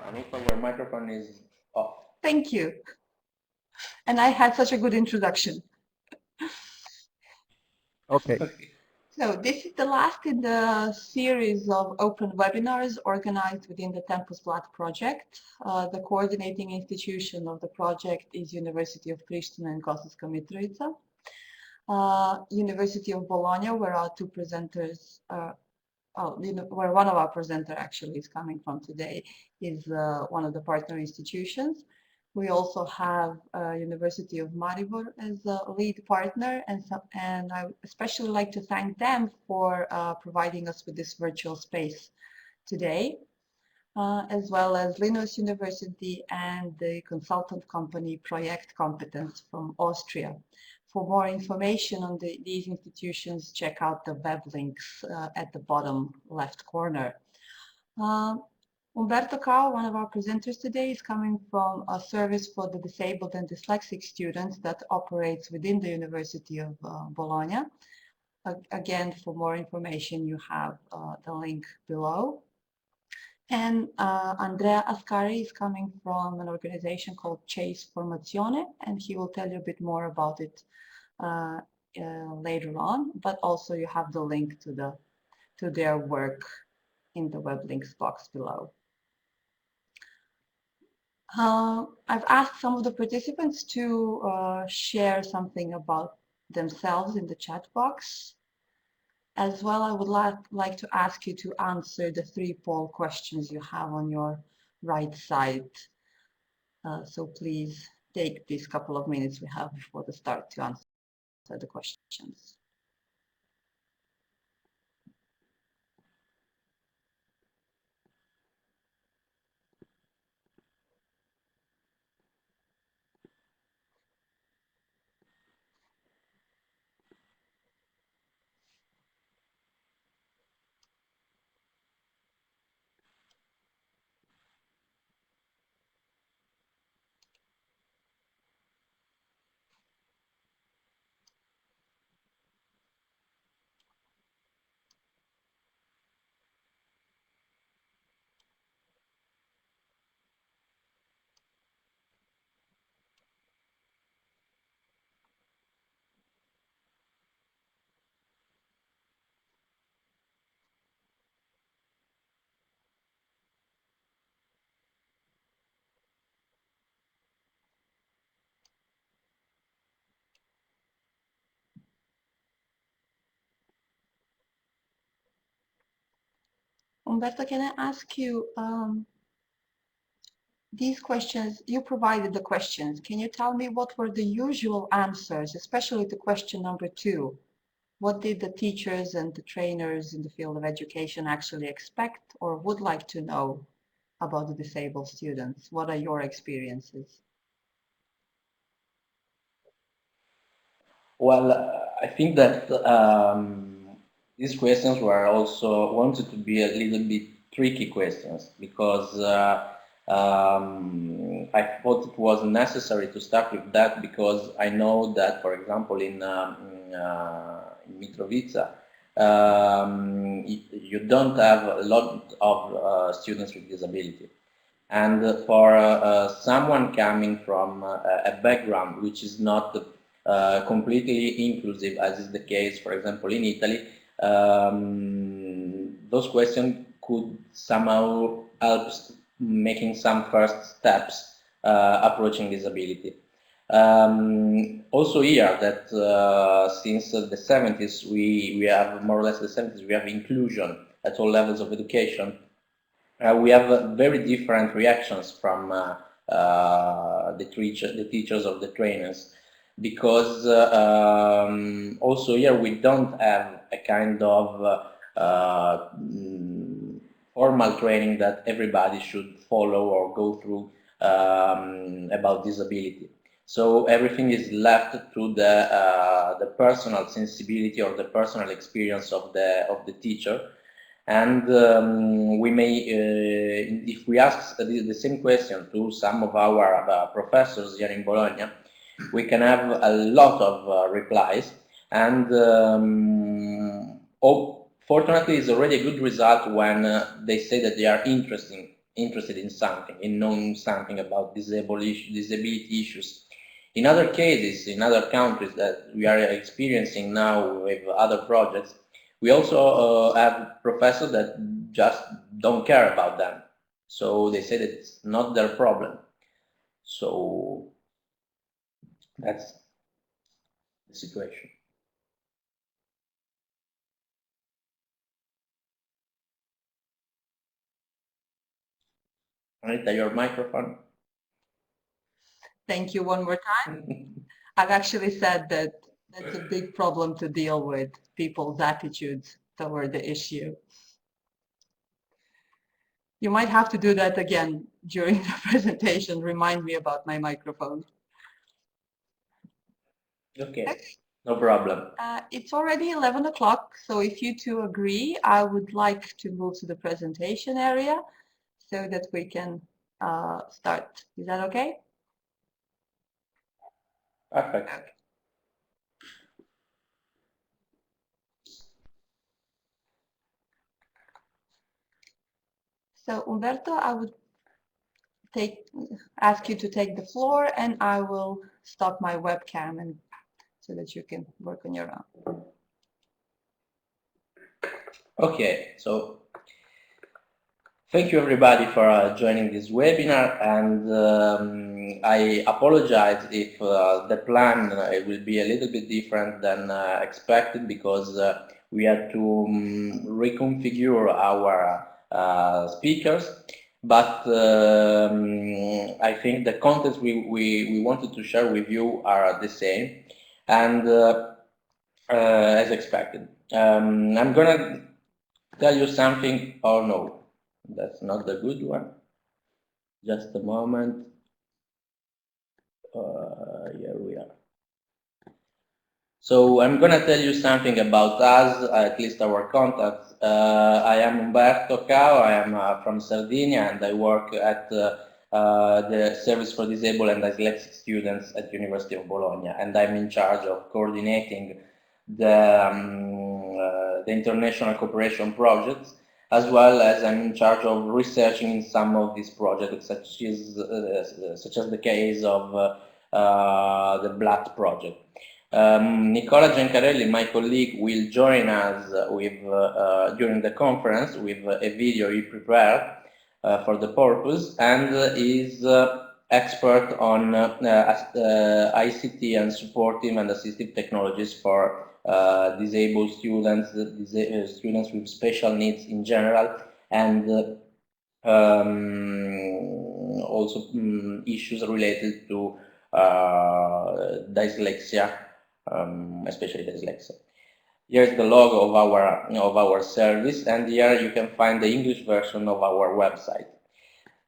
Anupa, your microphone is off. Thank you. And I had such a good introduction. Okay. So this is the last in the series of open webinars organized within the Tempus BLATT project. The coordinating institution of the project is University of Pristina and Kosovska Mitrovica. University of Bologna, where our two presenters where one of our presenters actually is coming from today, is one of the partner institutions. We also have University of Maribor as a lead partner, and I especially like to thank them for providing us with this virtual space today, as well as Linus University and the consultant company Project Competence from Austria. For more information on these institutions, check out the web links at the bottom left corner. Umbreto, one of our presenters today, is coming from a service for the disabled and dyslexic students that operates within the University of Bologna. Again, for more information, you have the link below. And Andrea Ascari is coming from an organization called CEIS Formazione, and he will tell you a bit more about it later on, but also you have the link to their work in the web links box below. I've asked some of the participants to share something about themselves in the chat box. As well, I would like to ask you to answer the 3 poll questions you have on your right side. So please take these couple of minutes we have before the start to answer the questions. Umberto, can I ask you, these questions, you provided the questions. Can you tell me what were the usual answers, especially to question number 2? What did the teachers and the trainers in the field of education actually expect or would like to know about the disabled students? What are your experiences? Well, I think that these questions were also wanted to be a little bit tricky questions because I thought it was necessary to start with that because I know that, for example, in Mitrovica, you don't have a lot of students with disability. And for someone coming from a background which is not completely inclusive, as is the case, for example, in Italy, those questions could somehow help making some first steps approaching disability. Also here that since the 70s, we have more or less the 70s, we have inclusion at all levels of education. We have very different reactions from the teachers of the trainers because also here we don't have a kind of formal training that everybody should follow or go through about disability. So everything is left to the personal sensibility or the personal experience of the teacher. And we may, if we ask the same question to some of our professors here in Bologna, we can have a lot of replies. And fortunately, it's already a good result when they say that they are interested interested in something, in knowing something about disability issues. In other cases, in other countries that we are experiencing now with other projects, we also have professors that just don't care about them. So they say that it's not their problem. So that's the situation. Anita, your microphone. Thank you one more time. I've actually said that that's a big problem to deal with, people's attitudes toward the issue. You might have to do that again during the presentation. Remind me about my microphone. Okay, no problem. It's already 11 o'clock, so if you two agree, I would like to move to the presentation area so that we can start. Is that okay? Perfect. So Umberto, I would ask you to take the floor, and I will stop my webcam and so that you can work on your own. Okay, so thank you everybody for joining this webinar, and I apologize if the plan will be a little bit different than expected, because we had to reconfigure our speakers, but I think the contents we wanted to share with you are the same, and as expected. I'm gonna tell you something. Oh no, that's not the good one. Just a moment. Here we are. So I'm going to tell you something about us, at least our contacts. I am Umberto Cao. I am from Sardinia, and I work at the Service for Disabled and Dyslexic Students at University of Bologna, and I'm in charge of coordinating the international cooperation projects, as well as I'm in charge of researching in some of these projects, such as the case of the BLATT project. Nicola Giancarelli, my colleague, will join us during the conference with a video he prepared for the purpose, and is expert on ICT and supportive and assistive technologies for disabled students, students with special needs in general, and also issues related to dyslexia, especially dyslexia. Here's the logo of our service, and here you can find the English version of our website.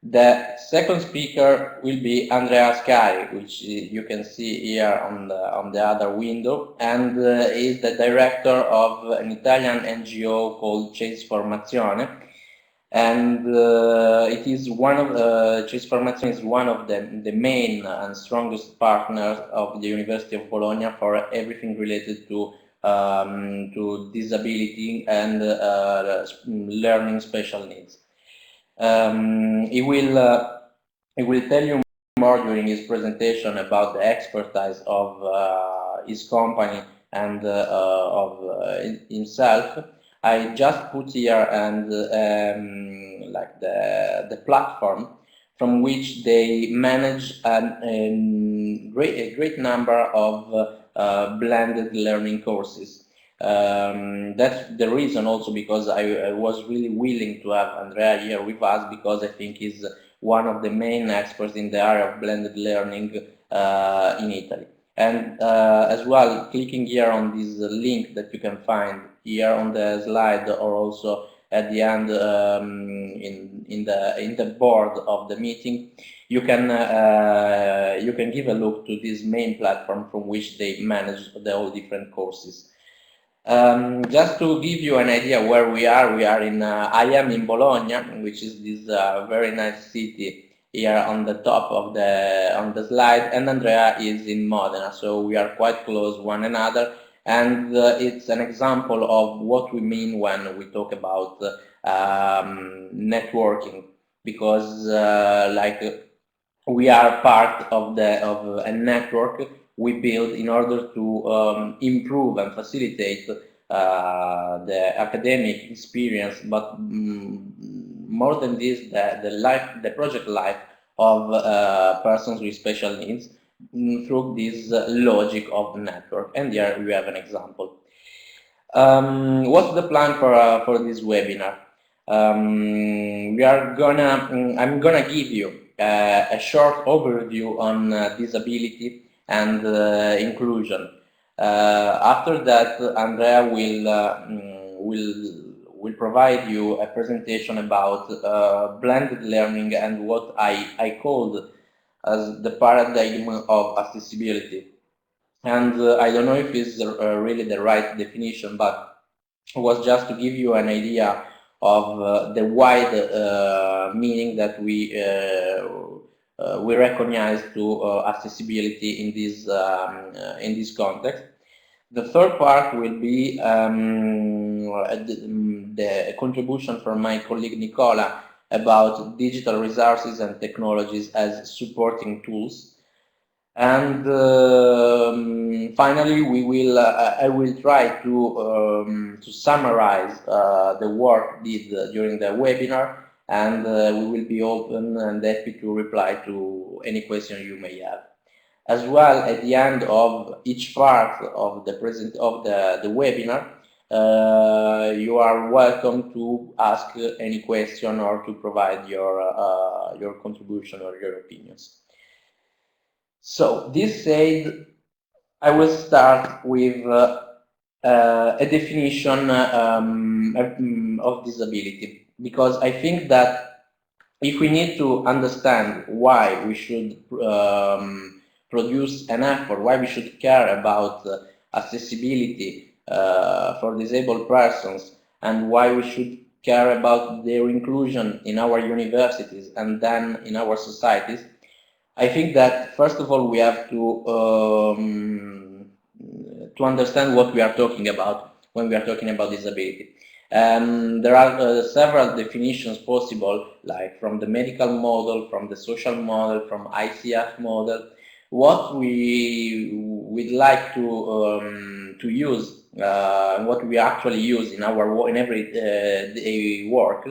The second speaker will be Andrea Ascari, which you can see here on the other window, and is the director of an Italian NGO called CEIS Formazione, and it is one of CEIS Formazione is one of the main and strongest partners of the University of Bologna for everything related to disability and learning special needs. He will tell you more during his presentation about the expertise of his company and of himself. I just put here like the platform from which they manage a great number of blended learning courses. That's the reason also because I was really willing to have Andrea here with us, because I think he's one of the main experts in the area of blended learning in Italy. And as well, clicking here on this link that you can find here on the slide, or also at the end in the board of the meeting, you can give a look to this main platform from which they manage all different courses. Just to give you an idea where we are in, I am in Bologna, which is this very nice city here on the top of on the slide, and Andrea is in Modena, so we are quite close one another, and it's an example of what we mean when we talk about networking. because we are part of a network we build in order to improve and facilitate the academic experience, but more than this, the project life of persons with special needs through this logic of the network. And here we have an example. What's the plan for this webinar? I'm gonna give you a short overview on disability and inclusion. After that, Andrea will provide you a presentation about blended learning and what I called as the paradigm of accessibility. And I don't know if it's really the right definition, but it was just to give you an idea of the wide meaning that we recognize to accessibility in this context. The third part will be the contribution from my colleague Nicola about digital resources and technologies as supporting tools. And finally, I will try to summarize the work did during the webinar, and we will be open and happy to reply to any question you may have. As well, at the end of each part of the webinar, you are welcome to ask any question or to provide your contribution or your opinions. So, this said, I will start with a definition of disability, because I think that if we need to understand why we should produce an effort, why we should care about accessibility for disabled persons, and why we should care about their inclusion in our universities and then in our societies, I think that first of all we have to understand what we are talking about when we are talking about disability. There are several definitions possible, like from the medical model, from the social model, from ICF model. What we'd like to use, what we actually use in our everyday work,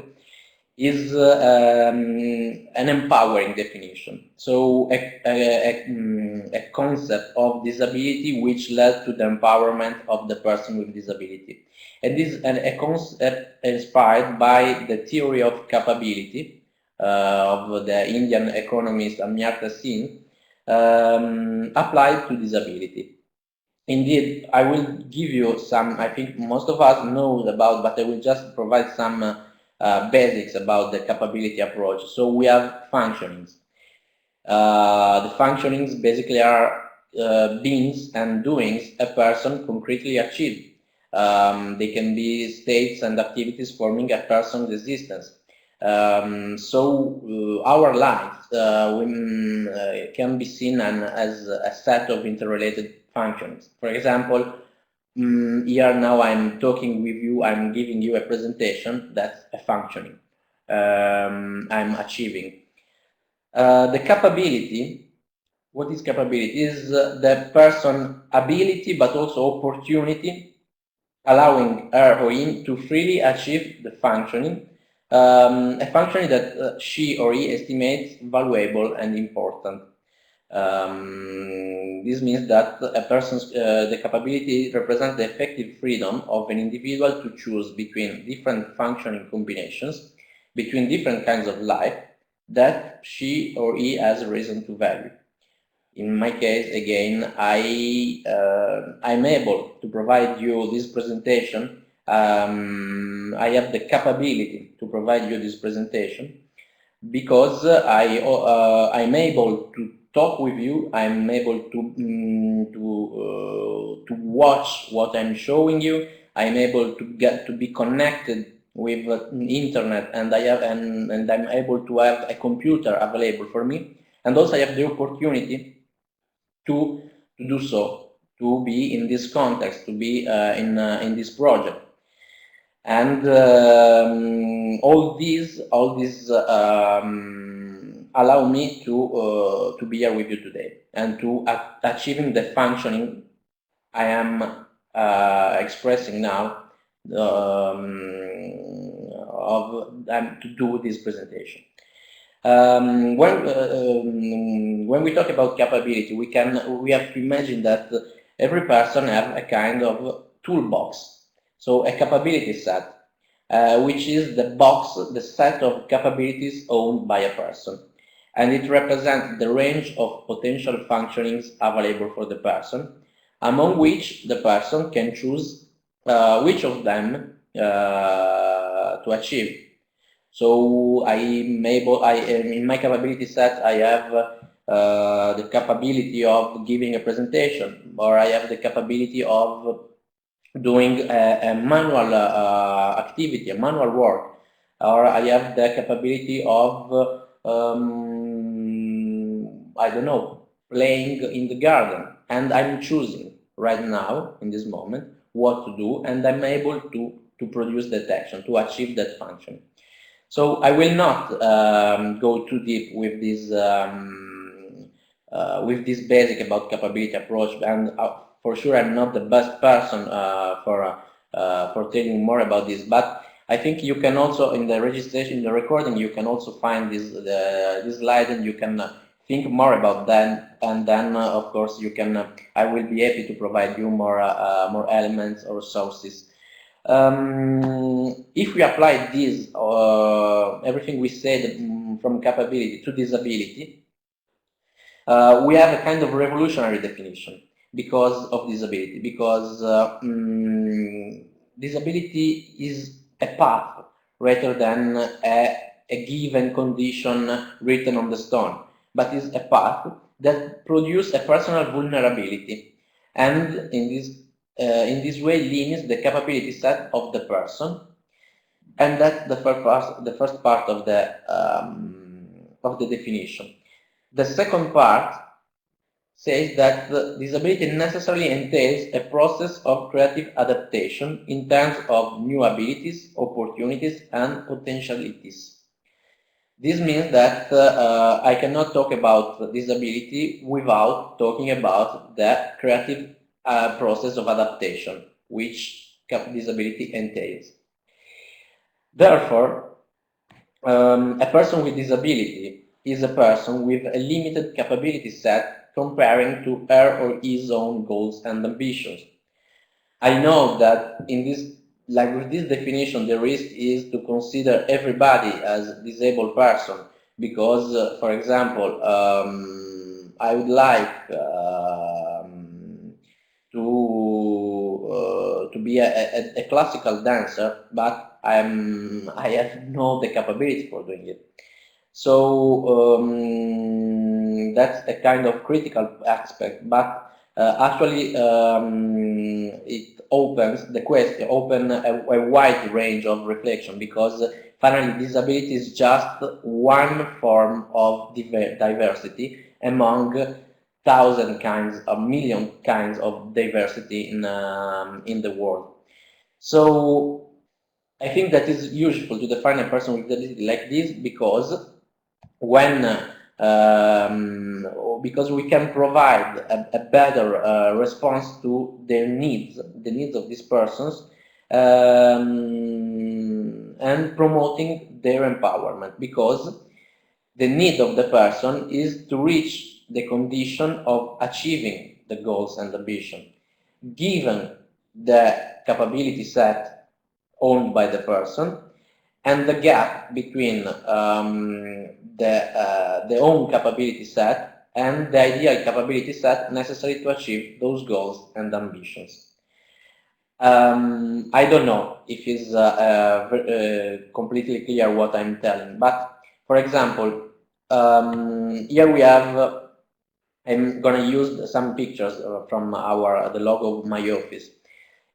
is an empowering definition. So a concept of disability which led to the empowerment of the person with disability. And this is a concept inspired by the theory of capability of the Indian economist Amartya Sen, applied to disability. Indeed, I will give you some, I think most of us know about, but I will just provide some basics about the capability approach. So we have functionings. The functionings basically are beings and doings a person concretely achieved. They can be states and activities forming a person's existence. Our lives can be seen as a set of interrelated functions. For example, here now I'm talking with you, I'm giving you a presentation, that's a functioning. I'm achieving. The capability, what is capability? Is the person ability but also opportunity, allowing her or him to freely achieve the functioning, a functioning that she or he estimates valuable and important. This means that a person's the capability represents the effective freedom of an individual to choose between different functioning combinations, between different kinds of life that she or he has reason to value. In my case, again, I'm able to provide you this presentation. I have the capability to provide you this presentation because I'm able to talk with you. I'm able to watch what I'm showing you. I'm able to get to be connected with internet, and I'm able to have a computer available for me, and also I have the opportunity to do so, to be in this context, to be in this project. And all these allow me to be here with you today and to achieving the functioning I am expressing now to do this presentation. When we talk about capability, we have to imagine that every person have a kind of toolbox. So a capability set, which is the set of capabilities owned by a person. And it represents the range of potential functionings available for the person, among which the person can choose which of them to achieve. So in my capability set, I have the capability of giving a presentation, or I have the capability of doing a manual activity, a manual work, or I have the capability of, I don't know, playing in the garden, and I'm choosing right now, in this moment, what to do, and I'm able to produce that action, to achieve that function. So I will not go too deep with this basic about capability approach, and for sure I'm not the best person for telling more about this. But I think you can also, in the registration, in the recording, you can also find this slide, and you can think more about that. And then, of course, you can. I will be happy to provide you more elements or sources. If we apply this, everything we said from capability to disability, we have a kind of revolutionary definition because of disability, because disability is a path rather than a given condition written on the stone, but is a path that produces a personal vulnerability, and in this way limits the capability set of the person, and that's the first part of the definition. The second part says that disability necessarily entails a process of creative adaptation in terms of new abilities, opportunities, and potentialities. This means that I cannot talk about disability without talking about the creative process of adaptation, which disability entails. Therefore, a person with disability is a person with a limited capability set comparing to her or his own goals and ambitions. I know that in this, like with this definition, the risk is to consider everybody as a disabled person because, for example, I would like to be a classical dancer, but I have no the capability for doing it. So that's a kind of critical aspect, but actually it opens the question, a wide range of reflection, because finally disability is just one form of diversity among thousand kinds, a million kinds of diversity in the world. So I think that is useful to define a person with disability like this, because because we can provide a better response to their needs, the needs of these persons, and promoting their empowerment, because the need of the person is to reach the condition of achieving the goals and ambition, given the capability set owned by the person, and the gap between the own capability set and the ideal capability set necessary to achieve those goals and ambitions. I don't know if it's completely clear what I'm telling, but for example, here we have, I'm going to use some pictures from the logo of my office.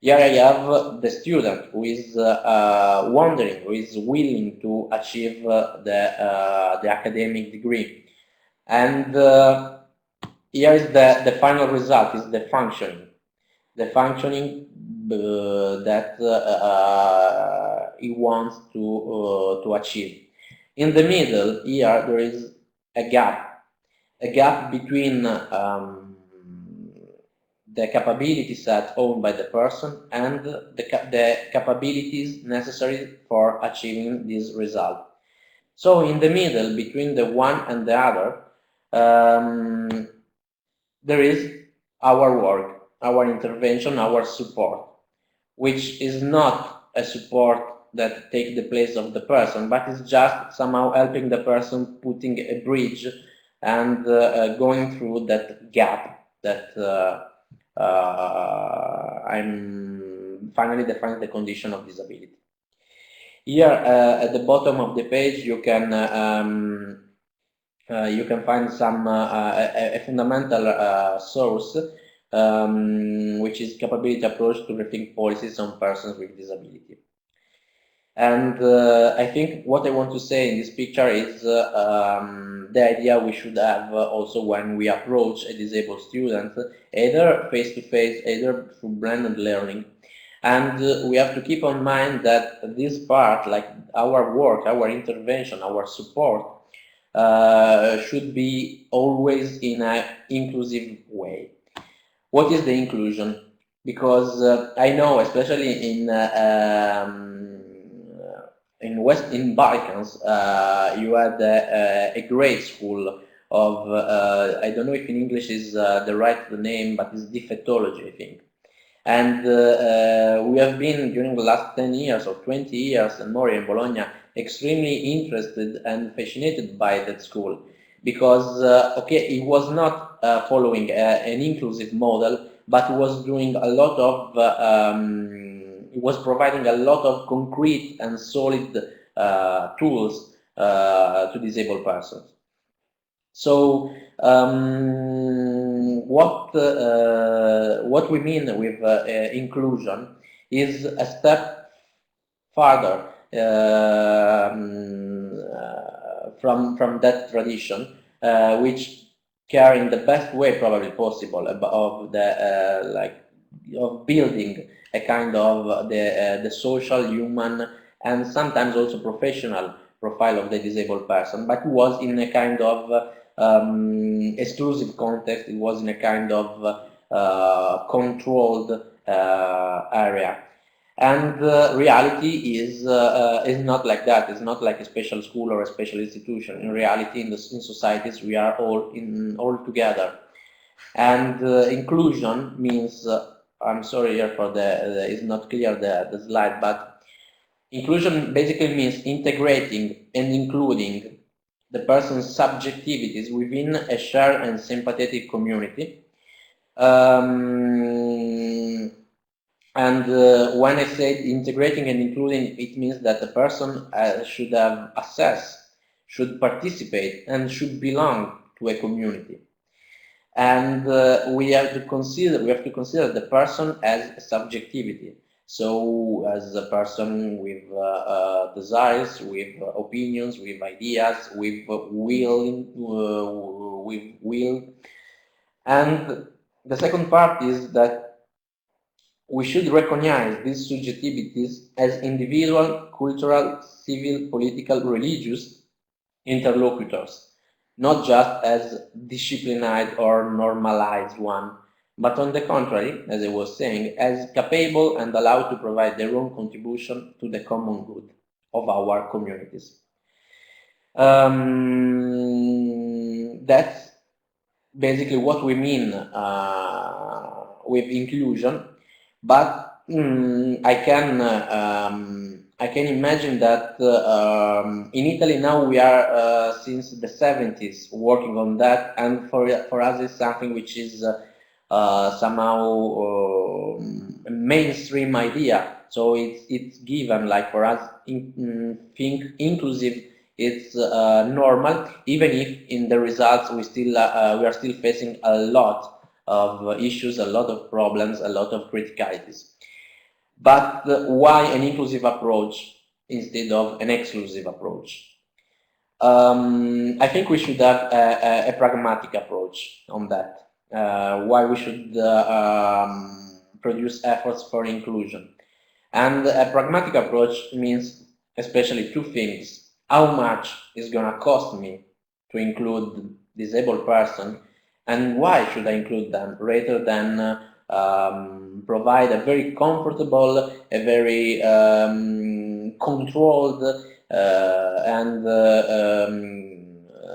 Here I have the student who is wondering, who is willing to achieve the academic degree. And here is the final result, is the functioning. The functioning that he wants to achieve. In the middle here there is a gap between the capability set owned by the person and the capabilities necessary for achieving this result. So in the middle, between the one and the other, there is our work, our intervention, our support, which is not a support that takes the place of the person, but is just somehow helping the person putting a bridge and going through that gap that I'm finally defining the condition of disability. Here at the bottom of the page you can find some a fundamental source which is capability approach to rethink policies on persons with disability. And I think what I want to say in this picture is the idea we should have also when we approach a disabled student, either face-to-face, either through blended learning. And we have to keep in mind that this part, like our work, our intervention, our support, should be always in an inclusive way. What is the inclusion? Because I know, especially in Balkans, you had a great school of I don't know if in English is the right name, but it's defectology, I think. And we have been during the last 10 years or 20 years and more in Bologna extremely interested and fascinated by that school because okay, it was not following an inclusive model, but it was doing a lot of it was providing a lot of concrete and solid tools to disabled persons. So what we mean with inclusion is a step further from that tradition, which care in the best way probably possible of the of building a kind of the social, human, and sometimes also professional profile of the disabled person, but it was in a kind of exclusive context. It was in a kind of controlled area. And reality is not like that. It's not like a special school or a special institution. In reality, in societies, we are all together. And inclusion means, I'm sorry here for it's not clear the slide, but inclusion basically means integrating and including the person's subjectivities within a shared and sympathetic community. And when I say integrating and including, it means that the person should have access, should participate, and should belong to a community. And we have to consider the person as a subjectivity. So as a person with desires, with opinions, with ideas, with will. And the second part is that we should recognize these subjectivities as individual, cultural, civil, political, religious interlocutors, not just as disciplined or normalized one, but on the contrary, as I was saying, as capable and allowed to provide their own contribution to the common good of our communities. That's basically what we mean with inclusion. But I can imagine that in Italy now we are since the 70s working on that, and for us it's something which is somehow a mainstream idea. So it's given, like for us, think inclusive. It's normal, even if in the results we are still facing a lot of issues, a lot of problems, a lot of criticalities. But why an inclusive approach instead of an exclusive approach? I think we should have a pragmatic approach on that. Why we should produce efforts for inclusion. And a pragmatic approach means especially two things. How much is going to cost me to include disabled person, and why should I include them, rather than provide a very comfortable, a very controlled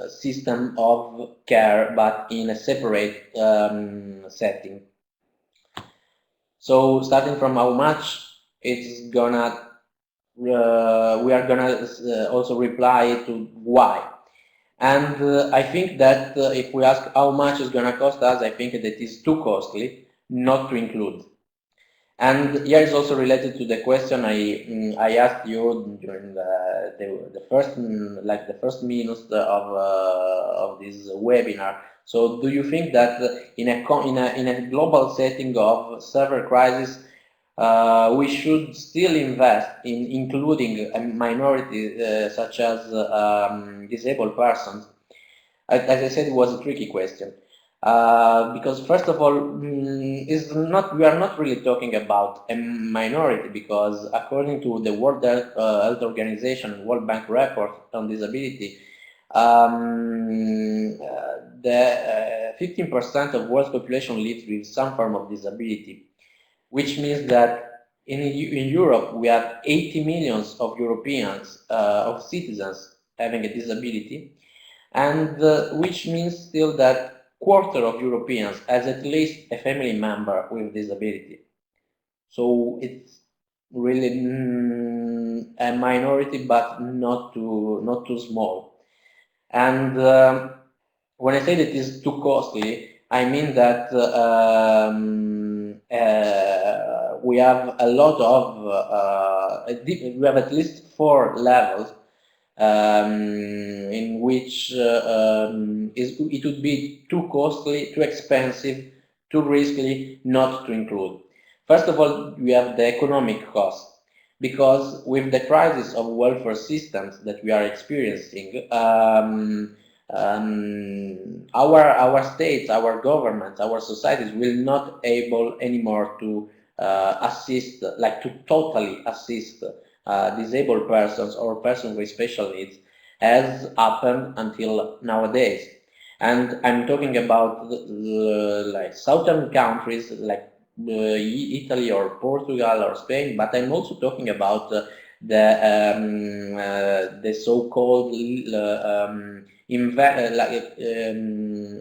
system of care, but in a separate setting. So starting from how much, it's gonna we are gonna also reply to why. And I think that if we ask how much is gonna cost us, I think that it is too costly not to include. And here is also related to the question I asked you during the first the first minutes of this webinar. So do you think that in a global setting of severe crisis, we should still invest in including a minority such as disabled persons? As I said, it was a tricky question. Because first of all, we are not really talking about a minority, because according to the World Health Organization and World Bank report on disability, the 15% of world's population lives with some form of disability, which means that in Europe we have 80 millions of Europeans, of citizens having a disability, and which means still that quarter of Europeans has at least a family member with disability. So it's really a minority, but not too small. And when I say that it's too costly, I mean that we have a lot of we have at least 4 levels in which it would be too costly, too expensive, too risky not to include. First of all, we have the economic cost, because with the crisis of welfare systems that we are experiencing, our states, our governments, our societies will not able anymore to assist, like to totally assist disabled persons or persons with special needs, as happened until nowadays. And I'm talking about like southern countries like Italy or Portugal or Spain, but I'm also talking about the so-called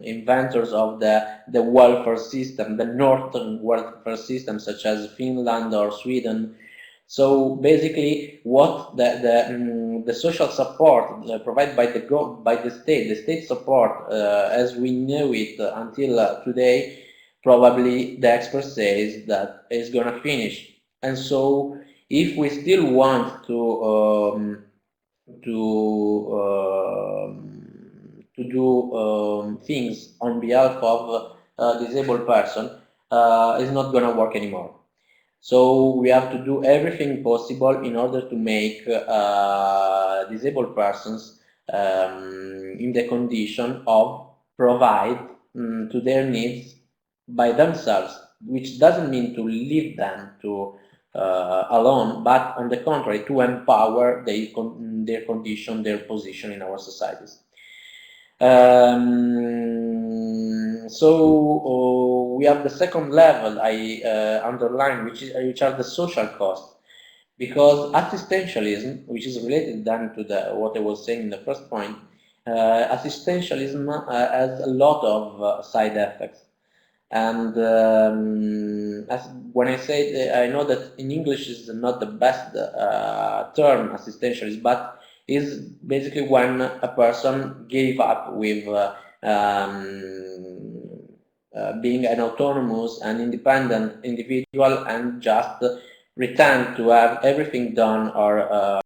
inventors of the welfare system, the northern welfare system, such as Finland or Sweden. So basically, what the social support provided by the state support as we know it until today, probably the expert says that it's gonna finish. And so, if we still want to do things on behalf of a disabled person, it's not gonna work anymore. So we have to do everything possible in order to make disabled persons in the condition of provide to their needs by themselves, which doesn't mean to leave them to alone, but on the contrary, to empower their condition, their position in our societies. So we have the second level I underline, which are the social costs, because assistantialism, which is related then to what I was saying in the first point, assistantialism has a lot of side effects. And when I say, I know that in English is not the best term, assistantialist, but is basically when a person gave up with being an autonomous and independent individual and just returned to have everything done or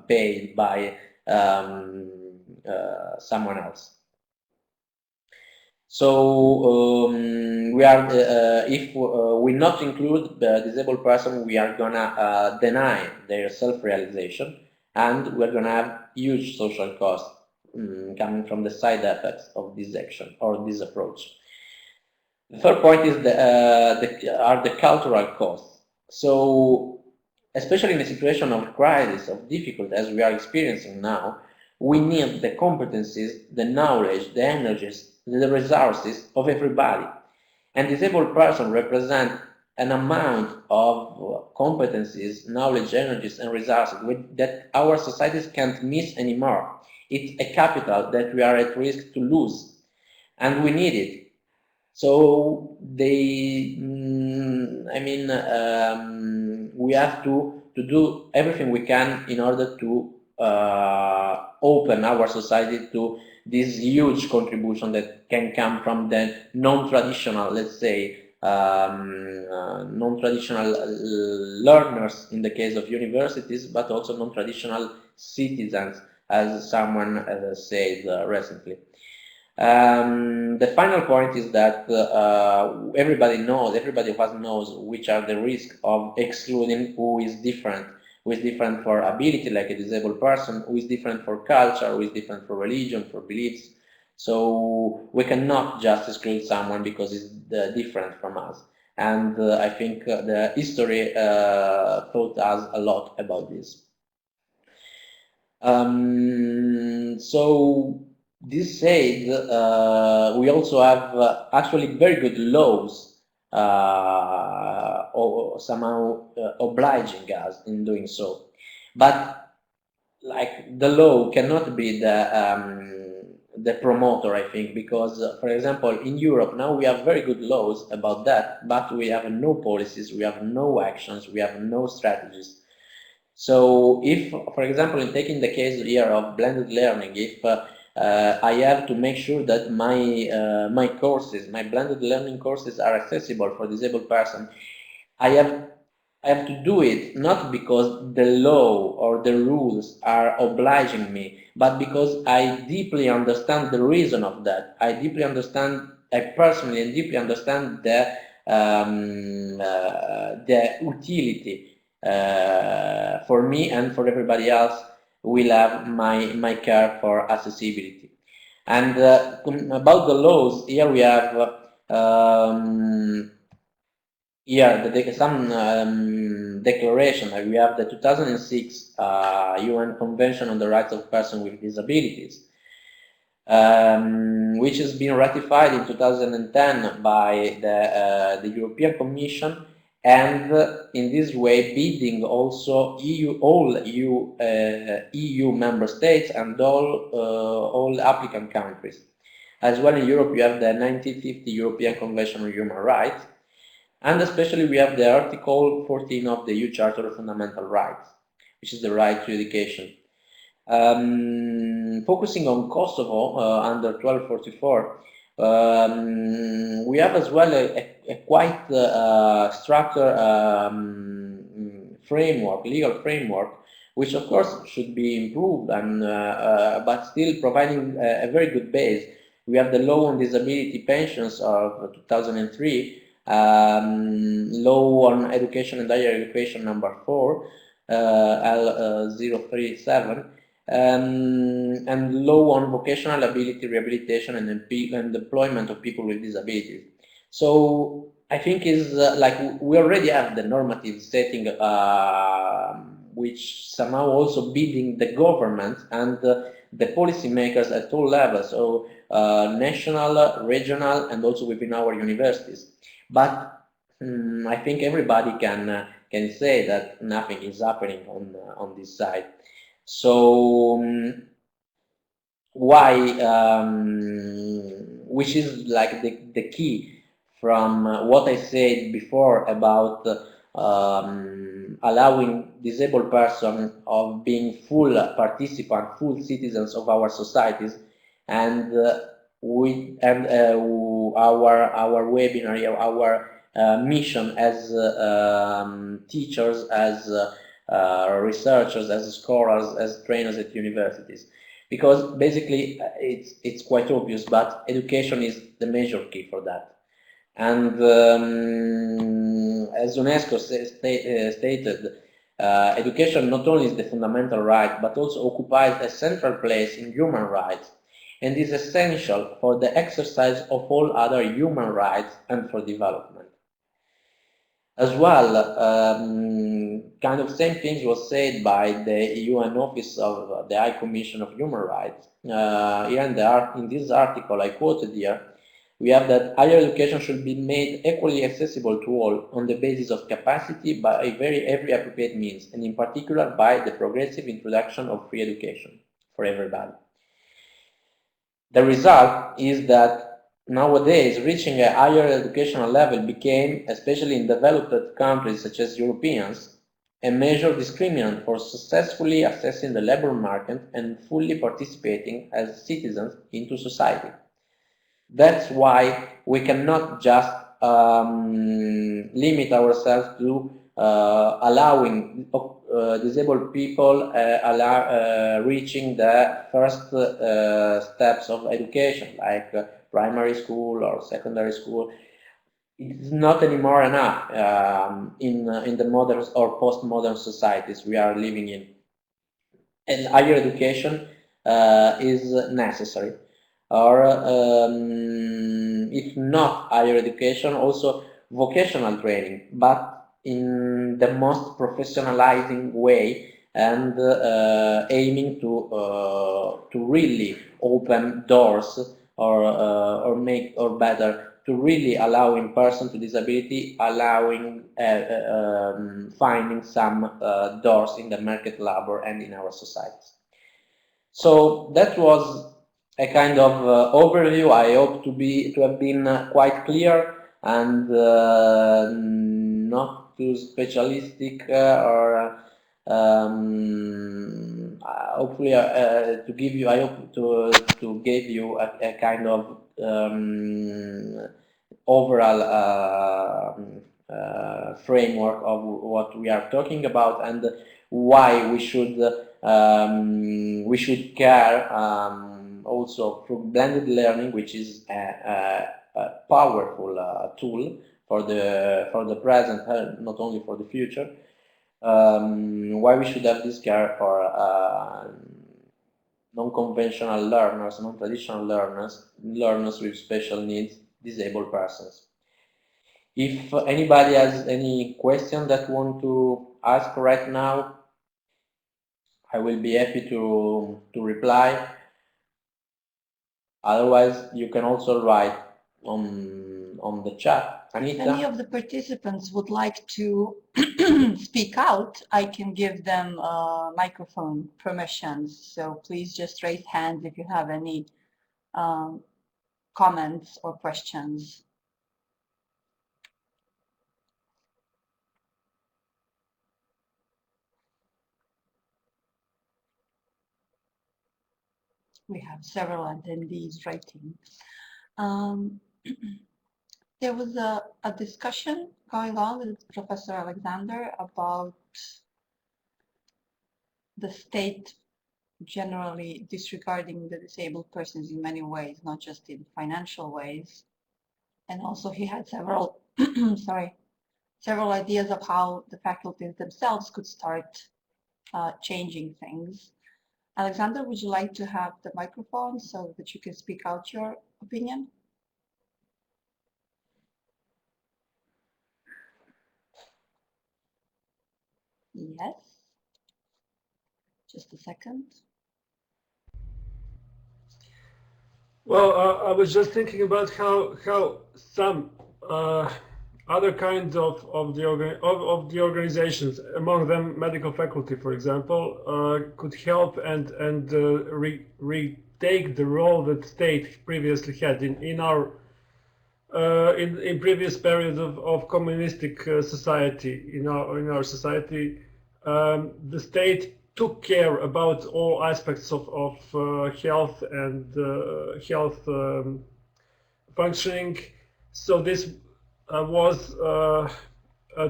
paid by someone else. So we are, if we not include the disabled person, we are gonna deny their self-realization, and we're gonna have huge social costs coming from the side effects of this action or this approach. The third point is the cultural costs. So, especially in a situation of crisis, of difficulty, as we are experiencing now, we need the competencies, the knowledge, the energies, the resources of everybody. And disabled person represent an amount of competencies, knowledge, energies, and resources that our societies can't miss anymore. It's a capital that we are at risk to lose, and we need it. So we have to do everything we can in order to open our society to this huge contribution that can come from the non-traditional, let's say, non-traditional learners in the case of universities, but also non-traditional citizens, as someone said recently. The final point is that everybody of us knows which are the risks of excluding who is different for ability, like a disabled person, who is different for culture, who is different for religion, for beliefs. So we cannot just exclude someone because he's different from us. And I think the history taught us a lot about this. So this said, we also have actually very good laws or somehow obliging us in doing so. But like the law cannot be the promoter, I think, because for example in Europe now we have very good laws about that, but we have no policies, we have no actions, we have no strategies. So if, for example, in taking the case here of blended learning, if I have to make sure that my courses, my blended learning courses are accessible for disabled person, I have to do it not because the law or the rules are obliging me, but because I deeply understand the reason of that. I personally and deeply understand the utility for me and for everybody else will have my care for accessibility. And about the laws, here we have some declaration. We have the 2006 UN Convention on the Rights of Persons with Disabilities, which has been ratified in 2010 by the European Commission, and in this way bidding also all EU member states and all applicant countries. As well in Europe, you have the 1950 European Convention on Human Rights, and especially we have the Article 14 of the EU Charter of Fundamental Rights, which is the right to education. Focusing on Kosovo under 1244, we have as well a quite structured framework, legal framework, which of course should be improved, and but still providing a very good base. We have the Law on Disability Pensions of 2003, Law on Education and Higher Education number 4, L037, and Law on Vocational Ability Rehabilitation and Employment of People with Disabilities. So I think is like we already have the normative setting, which somehow also bidding the government and the policymakers at all levels, so national, regional, and also within our universities. But I think everybody can say that nothing is happening on this side. So why, which is like the key from what I said before about allowing disabled person of being full participant, full citizens of our societies, and our webinar, our mission as teachers, as researchers, as scholars, as trainers at universities. Because basically it's quite obvious, but education is the major key for that. And as UNESCO stated, education not only is the fundamental right, but also occupies a central place in human rights. and is essential for the exercise of all other human rights and for development. As well, kind of same things was said by the UN Office of the High Commission of Human Rights. Here in this article I quoted here, we have that higher education should be made equally accessible to all on the basis of capacity by every appropriate means, and in particular by the progressive introduction of free education for everybody. The result is that nowadays reaching a higher educational level became, especially in developed countries such as Europeans, a major discriminant for successfully accessing the labor market and fully participating as citizens into society. That's why we cannot just limit ourselves to allowing disabled people reaching the first steps of education, like primary school or secondary school. It's not anymore enough in the modern or postmodern societies we are living in. And higher education is necessary. Or if not higher education, also vocational training, but in the most professionalizing way and aiming to really open doors or make or better to really allowing person to disability, allowing finding some doors in the market labor and in our societies. So that was a kind of overview. I hope to have been quite clear and not too specialistic or hopefully to give you. I hope to give you a kind of overall framework of what we are talking about and why we should care also for blended learning, which is a powerful tool for the present, not only for the future. Why we should have this care for non-conventional learners, non-traditional learners with special needs, disabled persons. If anybody has any question that want to ask right now, I will be happy to reply. Otherwise, you can also write on the chat. Anita? If any of the participants would like to speak out, I can give them microphone permissions. So please just raise hands if you have any comments or questions. We have several attendees writing. There was a discussion going on with Professor Alexander about the state generally disregarding the disabled persons in many ways, not just in financial ways. And also he had several, several ideas of how the faculties themselves could start changing things. Alexander, would you like to have the microphone so that you can speak out your opinion? Yes. Just a second. Well, I was just thinking about how some other kinds of the organizations, among them medical faculty, for example, could help and retake the role that state previously had in our in previous periods of communistic society. In our society, the state took care about all aspects of health and health functioning. So this was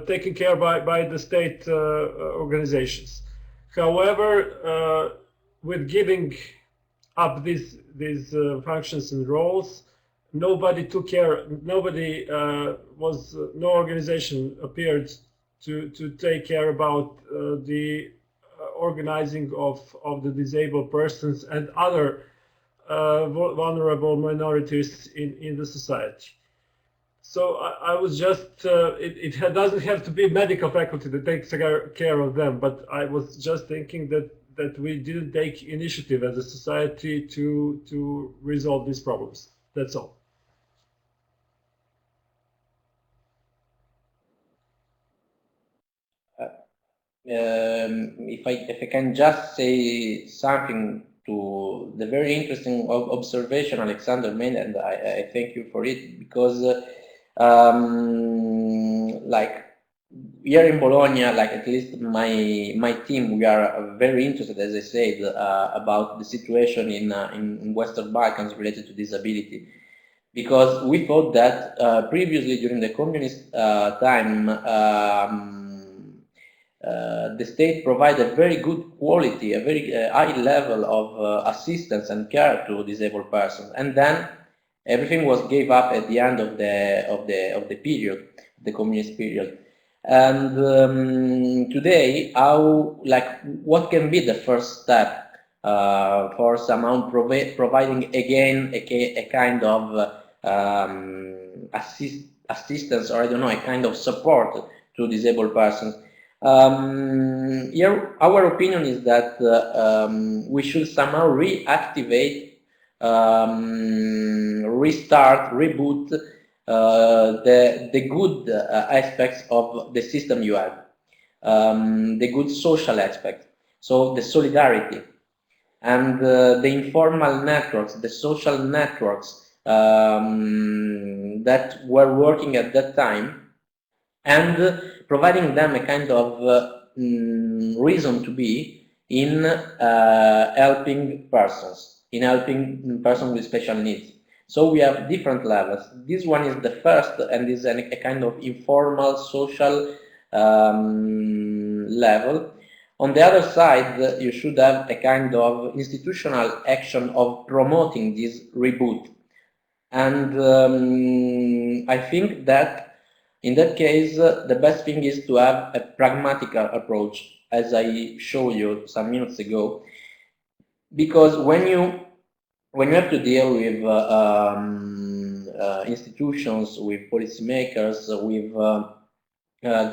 taken care by the state organizations. However, with giving up these functions and roles, nobody took care. Nobody no organization appeared to take care about the organizing of the disabled persons and other vulnerable minorities in the society. So I was just, it doesn't have to be medical faculty that takes care of them, but I was just thinking that we didn't take initiative as a society to resolve these problems. That's all. If I can just say something to the very interesting observation Alexander made, and I thank you for it, because like here in Bologna, like at least my team, we are very interested, as I said, about the situation in Western Balkans related to disability, because we thought that previously during the communist time. The state provided very good quality, a very high level of assistance and care to disabled persons, and then everything was gave up at the end of the period, the communist period. And today, what can be the first step for somehow providing again a kind of assistance, or I don't know, a kind of support to disabled persons? Here, our opinion is that we should somehow reactivate, restart, reboot the good aspects of the system you have, the good social aspect, so the solidarity and the informal networks, the social networks that were working at that time, and providing them a kind of reason to be in helping persons, with special needs. So we have different levels. This one is the first, and is a kind of informal social level. On the other side, you should have a kind of institutional action of promoting this reboot. And I think that in that case, the best thing is to have a pragmatic approach, as I showed you some minutes ago, because when you have to deal with institutions, with policymakers, with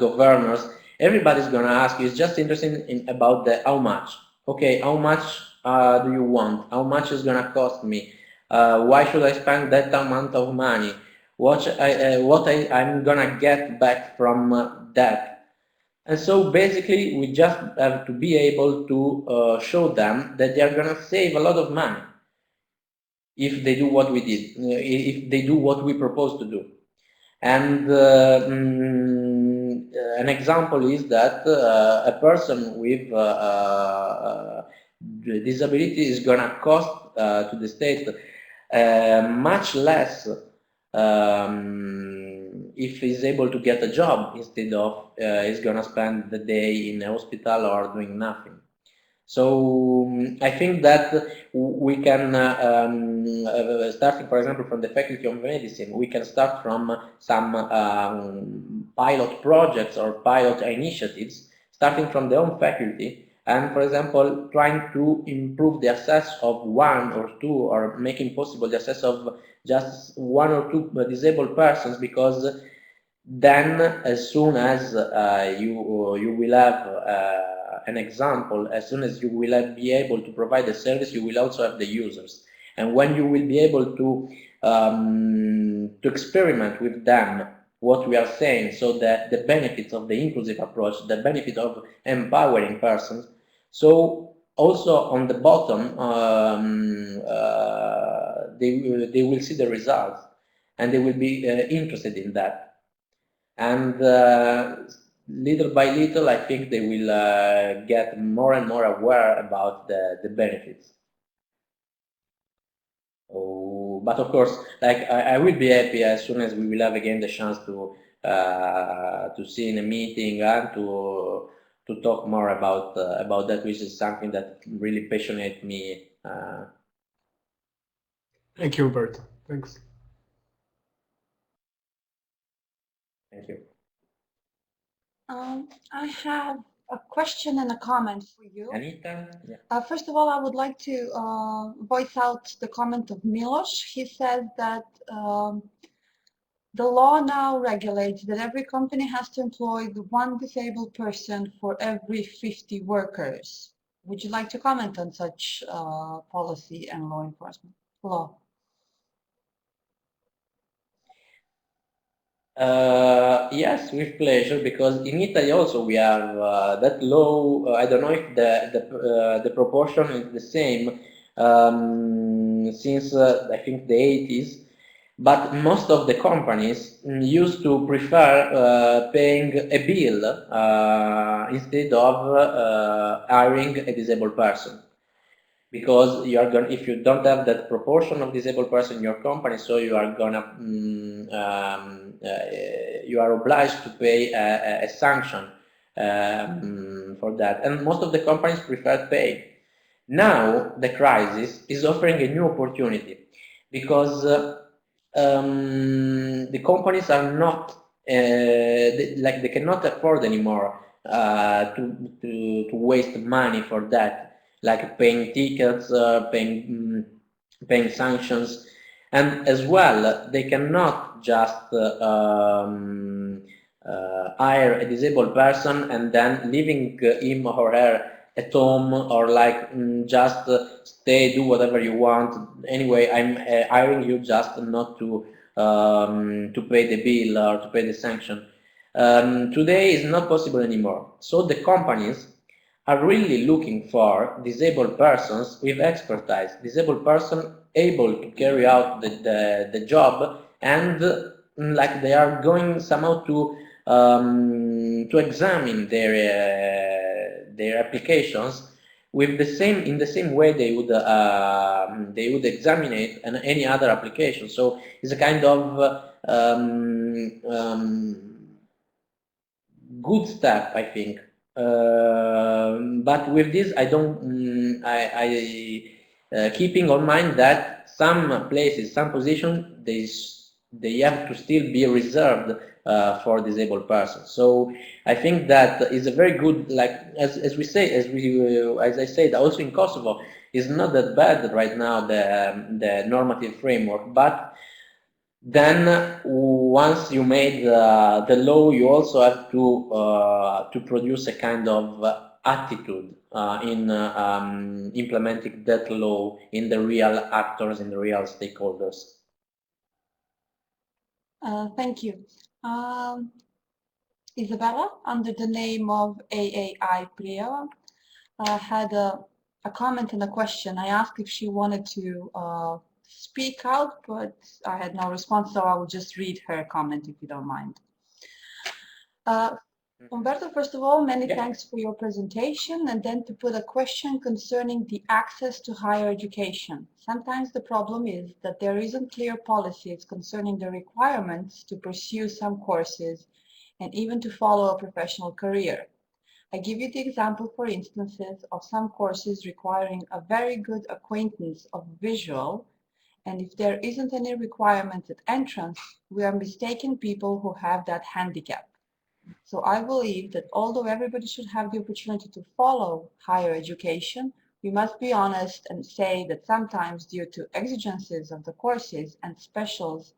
governors, everybody's going to ask you. It's just interesting about the how much. Okay, how much do you want? How much is going to cost me? Why should I spend that amount of money? What I'm gonna get back from that. And so basically we just have to be able to show them that they are gonna save a lot of money if they do what we did, if they do what we propose to do. And an example is that a person with disability is gonna cost to the state much less if he's able to get a job, instead of he's gonna spend the day in a hospital or doing nothing. So I think that we can, starting for example from the Faculty of Medicine, we can start from some pilot projects or pilot initiatives, starting from the own faculty, and for example trying to improve the access of one or two, or making possible the access of just one or two disabled persons, because then as soon as you will have an example, as soon as you will be able to provide a service, you will also have the users. And when you will be able to experiment with them what we are saying, so that the benefits of the inclusive approach, the benefit of empowering persons, so also on the bottom they will see the results, and they will be interested in that. And little by little, I think they will get more and more aware about the benefits. Oh, but of course, like I will be happy as soon as we will have again the chance to see in a meeting and to talk more about that, which is something that really passionates me. Thank you, Umbreto. Thanks. Thank you. I have a question and a comment for you. Anita? Yeah. First of all, I would like to voice out the comment of Milos. He says that the law now regulates that every company has to employ the one disabled person for every 50 workers. Would you like to comment on such policy and law enforcement law? Yes, with pleasure, because in Italy also we have that law. I don't know if the proportion is the same since I think the 80s, but most of the companies used to prefer paying a bill instead of hiring a disabled person, because you are going, if you don't have that proportion of disabled person in your company, so you are gonna you are obliged to pay a sanction for that, and most of the companies prefer paying. Now the crisis is offering a new opportunity, because the companies are not they cannot afford anymore to waste money for that, like paying tickets, paying sanctions, and as well they cannot just hire a disabled person and then leaving him or her at home, or like just stay, do whatever you want. Anyway, I'm hiring you just not to pay the bill or to pay the sanction. Today is not possible anymore. So the companies are really looking for disabled persons with expertise, disabled person able to carry out the job, and like they are going somehow to examine their applications with the same, in the same way they would examine it and any other application. So it's a kind of good step, I think. But with this, I don't. Keeping on mind that some places, some positions, they have to still be reserved for disabled persons. So I think that is a very good, like as we say, as I said, also in Kosovo, is not that bad right now, the normative framework, but then once you made the law, you also have to produce a kind of attitude in implementing that law in the real actors, in the real stakeholders. Thank you. Isabella, under the name of AAI Priya, had a comment and a question. I asked if she wanted to speak out, but I had no response, so I will just read her comment if you don't mind. Umberto, first of all, many thanks for your presentation, and then to put a question concerning the access to higher education. Sometimes the problem is that there isn't clear policies concerning the requirements to pursue some courses and even to follow a professional career. I give you the example, for instances, of some courses requiring a very good acquaintance of visual, and if there isn't any requirement at entrance, we are mistaking people who have that handicap. So I believe that although everybody should have the opportunity to follow higher education, we must be honest and say that sometimes, due to exigencies of the courses and specials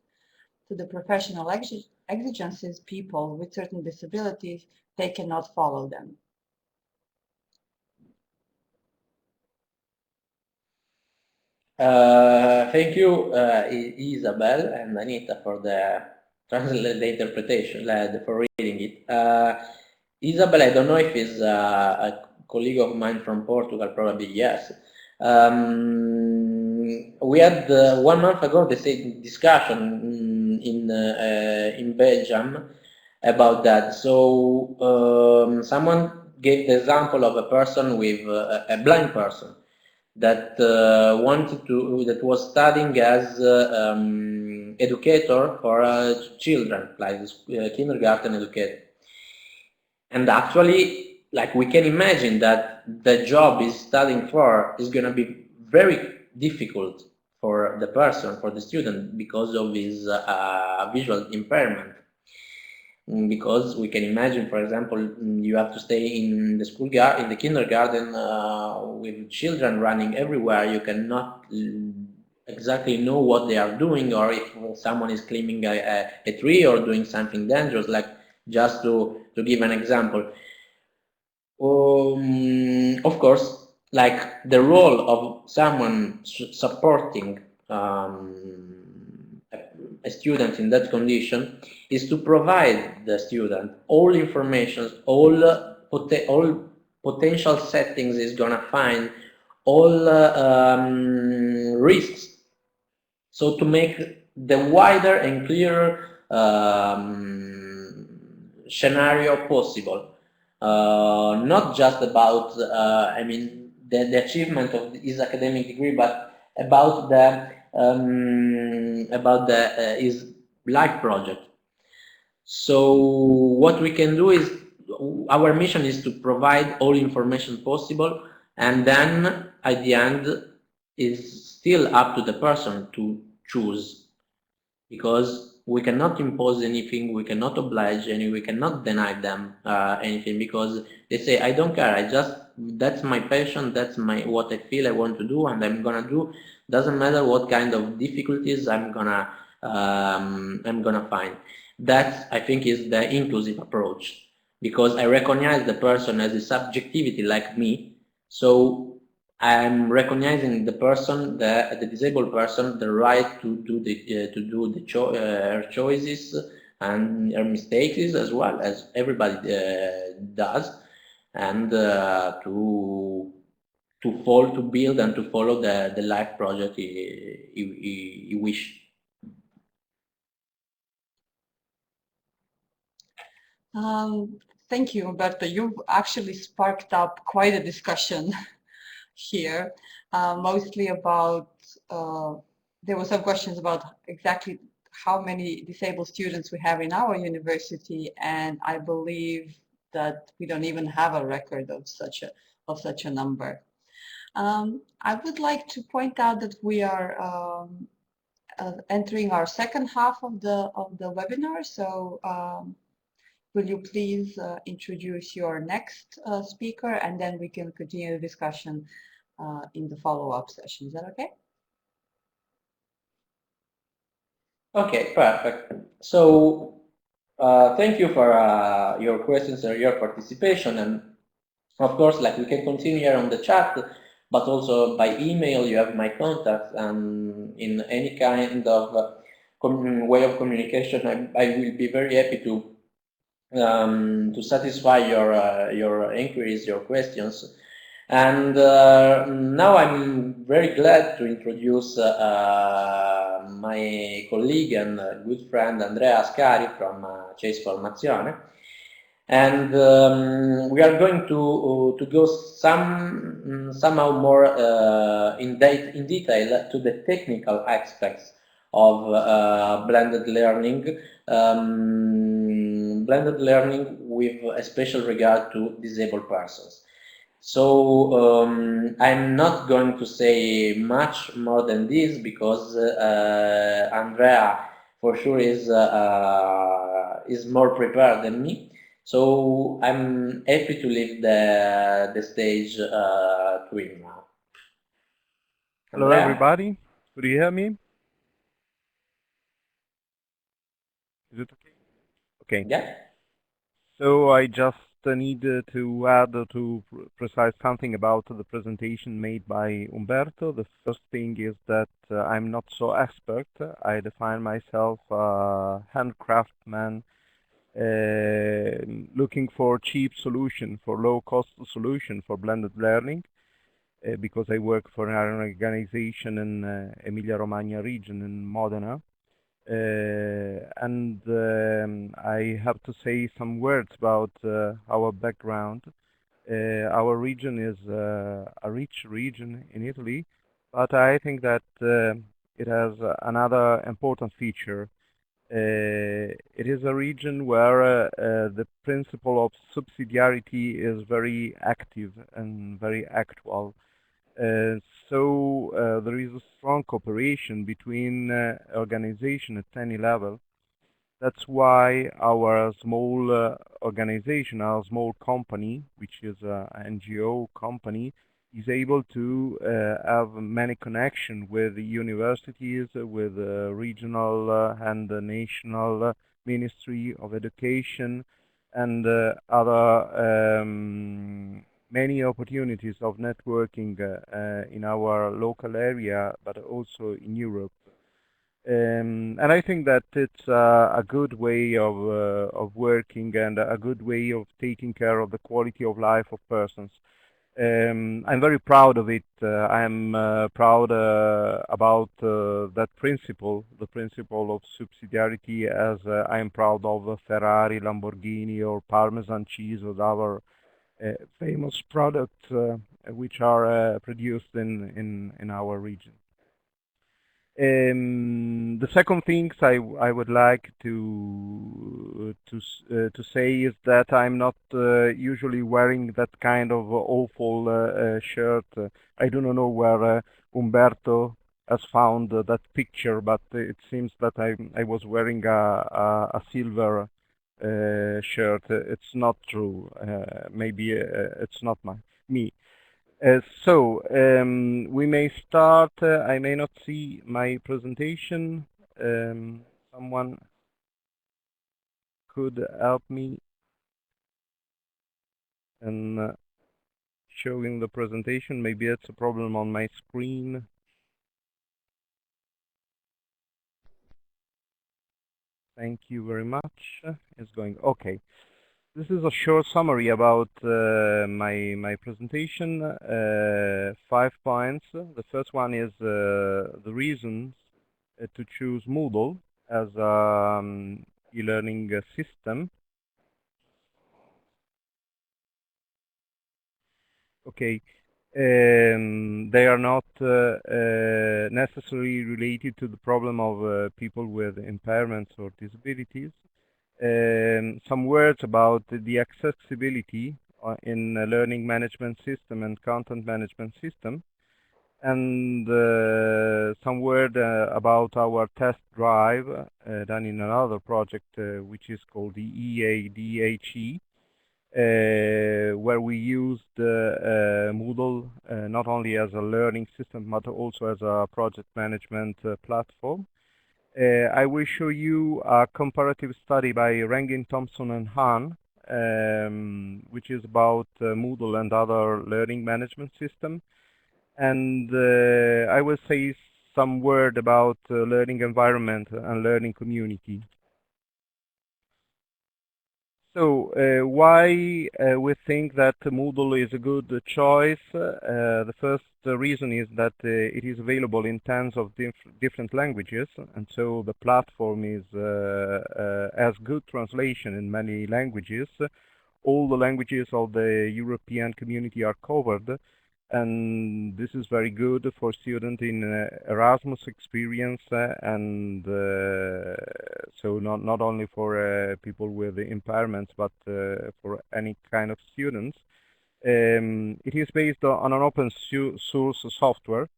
to the professional exigencies, people with certain disabilities, they cannot follow them. Thank you, Isabel and Anita, for the interpretation, for reading it. Isabel, I don't know if it's a colleague of mine from Portugal, probably yes. We had 1 month ago the same discussion in Belgium about that. So someone gave the example of a person with a blind person that that was studying as educator for children, like kindergarten educator. And actually, like, we can imagine that the job he's studying for is going to be very difficult for the person, for the student, because of his visual impairment. because we can imagine, for example, you have to stay in the in the kindergarten with children running everywhere. You cannot exactly know what they are doing, or if someone is climbing a tree or doing something dangerous, like just to give an example. Of course, like the role of someone supporting a student in that condition is to provide the student all information, all potential settings is gonna find, all risks. So to make the wider and clearer scenario possible, not just about, I mean, the achievement of his academic degree, but about his life project. So what we can do is, our mission is to provide all information possible, and then at the end is still up to the person to choose, because we cannot impose anything, we cannot oblige any, we cannot deny them anything, because they say, I don't care, that's my passion, that's what I feel I want to do, and I'm gonna do. Doesn't matter what kind of difficulties I'm gonna find. That, I think, is the inclusive approach, because I recognize the person as a subjectivity like me. So I'm recognizing the person, the disabled person, the right to do her choices and her mistakes, as well as everybody does, and to build and to follow the life project he wish. Thank you, Umberto. You've actually sparked up quite a discussion here, mostly about, there were some questions about exactly how many disabled students we have in our university, and I believe that we don't even have a record of such a number. I would like to point out that we are entering our second half of the webinar, so will you please introduce your next speaker, and then we can continue the discussion in the follow-up session. Is that okay? Okay, perfect. So thank you for your questions or your participation, and of course, like, we can continue here on the chat, but also by email. You have my contacts, and in any kind of way of communication, I will be very happy to satisfy your inquiries, your questions. And now I'm very glad to introduce my colleague and good friend Andrea Ascari from CEIS Formazione. And we are going to go somehow more in detail to the technical aspects of blended learning, with a special regard to disabled persons. So I'm not going to say much more than this, because Andrea for sure is more prepared than me. So I'm happy to leave the stage to him now. Hello, Andrea? everybody. Could you hear me? Is it okay? Okay. Yeah. So I just need to add to precise something about the presentation made by Umberto. The first thing is that I'm not so expert. I define myself a handcraftsman, looking for cheap solution, for low-cost solution for blended learning, because I work for an organization in Emilia-Romagna region in Modena. And I have to say some words about our background. Our region is a rich region in Italy, but I think that it has another important feature. It is a region where the principle of subsidiarity is very active and very actual. There is a strong cooperation between organization at any level, That's why our small organization, our small company, which is an NGO company, is able to have many connections with the universities, with the regional and the national Ministry of Education, and other many opportunities of networking in our local area, but also in Europe. And I think that it's a good way of working and a good way of taking care of the quality of life of persons. I'm very proud of it. I'm proud about that principle, the principle of subsidiarity, as I am proud of Ferrari, Lamborghini, or Parmesan cheese, or other famous products which are produced in our region. The second things I would like to say is that I'm not usually wearing that kind of awful shirt. I do not know where Umberto has found that picture, but it seems that I was wearing a silver shirt. It's not true. Maybe it's not me. We may start. I may not see my presentation. Someone could help me in showing the presentation. Maybe it's a problem on my screen. Thank you very much. It's going okay. This is a short summary about my presentation. 5 points. The first one is the reasons to choose Moodle as an e-learning system. Okay, they are not necessarily related to the problem of people with impairments or disabilities. Some words about the accessibility in a learning management system and content management system, and some word about our test drive done in another project which is called the EADHE, where we used Moodle not only as a learning system but also as a project management platform. I will show you a comparative study by Rengin, Thompson, and Han, which is about Moodle and other learning management system. And I will say some word about learning environment and learning community. So why we think that Moodle is a good choice? The first reason is that it is available in tons of different languages, and so the platform is has good translation in many languages. All the languages of the European community are covered, and this is very good for students in Erasmus experience, and so not only for people with impairments, but for any kind of students. It is based on an open source software.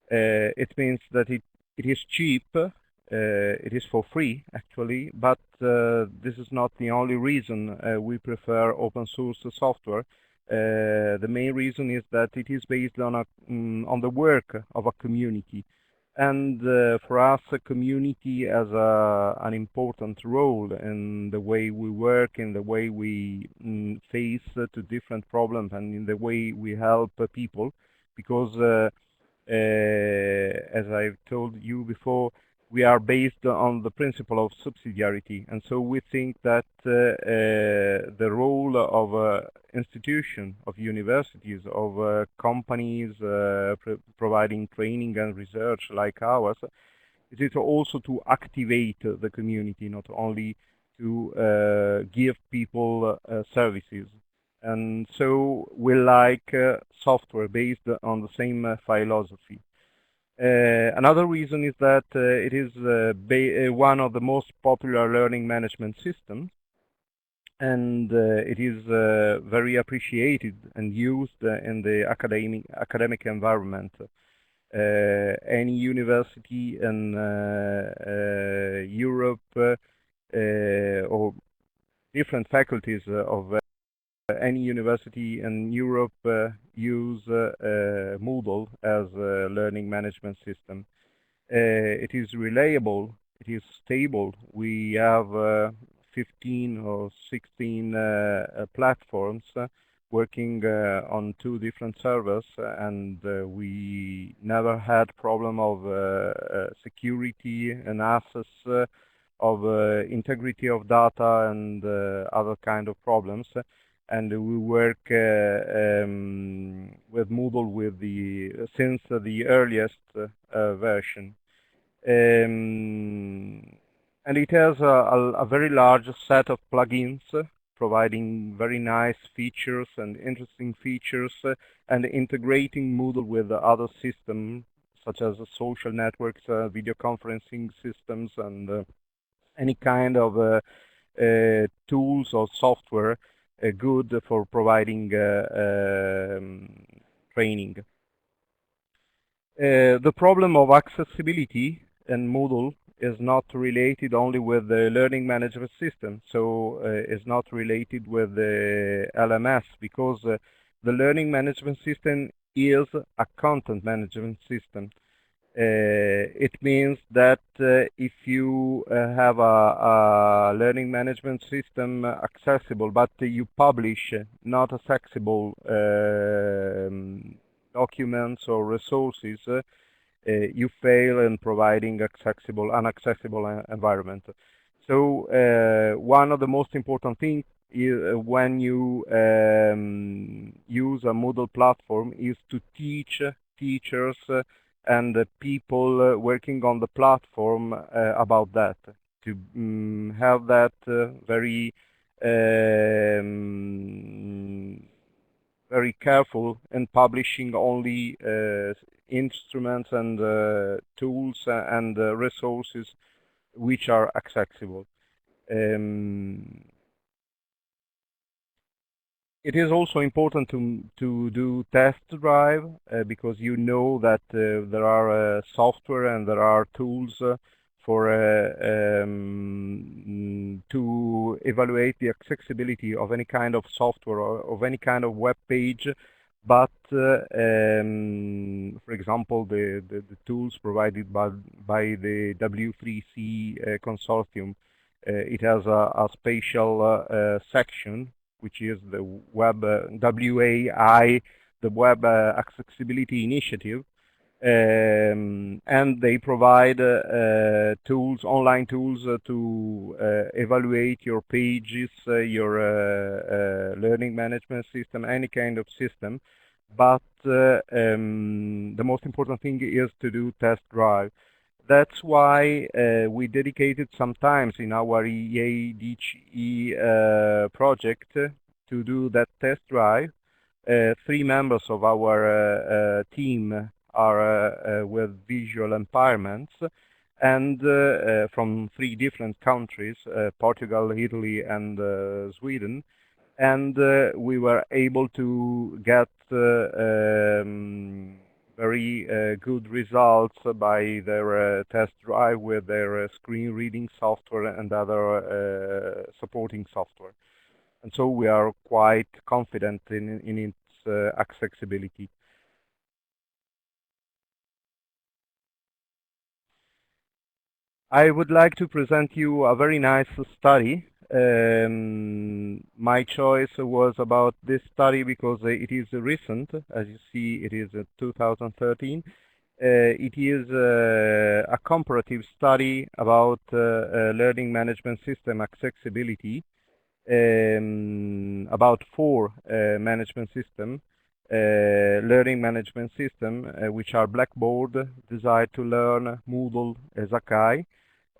It means that it is cheap. It is for free, actually, but this is not the only reason we prefer open source software. The main reason is that it is based on the work of a community, and for us, a community has an important role in the way we work, in the way we face to different problems, and in the way we help people, because as I've told you before, we are based on the principle of subsidiarity, and so we think that the role of institutions, of universities, of companies providing training and research like ours, it is also to activate the community, not only to give people services. And so we like software based on the same philosophy. Another reason is that it is one of the most popular learning management systems, and it is very appreciated and used in the academic environment. Any university in Europe different faculties of any university in Europe use Moodle as a learning management system. It is reliable, it is stable. We have 15 or 16 platforms working on 2 different servers, and we never had problem of security and access, of integrity of data, and other kind of problems. And we work with Moodle since the earliest version. And it has a very large set of plugins providing very nice features and interesting features, and integrating Moodle with other systems such as social networks, video conferencing systems, and any kind of tools or software good for providing training. The problem of accessibility in Moodle is not related only with the learning management system, so it's not related with the LMS, because the learning management system is a content management system. It means that if you have a learning management system accessible, but you publish not accessible documents or resources, you fail in providing unaccessible environment. So one of the most important things is, when you use a Moodle platform, is to teach teachers and the people working on the platform about that, to have that very careful in publishing only instruments and tools and resources which are accessible. It is also important to do test drive, because you know that there are software and there are tools for to evaluate the accessibility of any kind of software or of any kind of web page. But for example, the tools provided by the W3C consortium, it has a special section, which is the web WAI, the Web Accessibility Initiative, and they provide tools, online tools, to evaluate your pages, your learning management system, any kind of system. But the most important thing is to do test drive. That's why we dedicated some times in our EADHE project to do that test drive. 3 members of our team are with visual impairments, and from 3 different countries, Portugal, Italy, and Sweden. And we were able to get very good results by their test drive with their screen reading software and other supporting software. And so we are quite confident in its accessibility. I would like to present you a very nice study. My choice was about this study because it is recent. As you see, it is 2013. It is a comparative study about learning management system accessibility, about 4 management system, learning management system, which are Blackboard, Desire to Learn, Moodle, Ascari.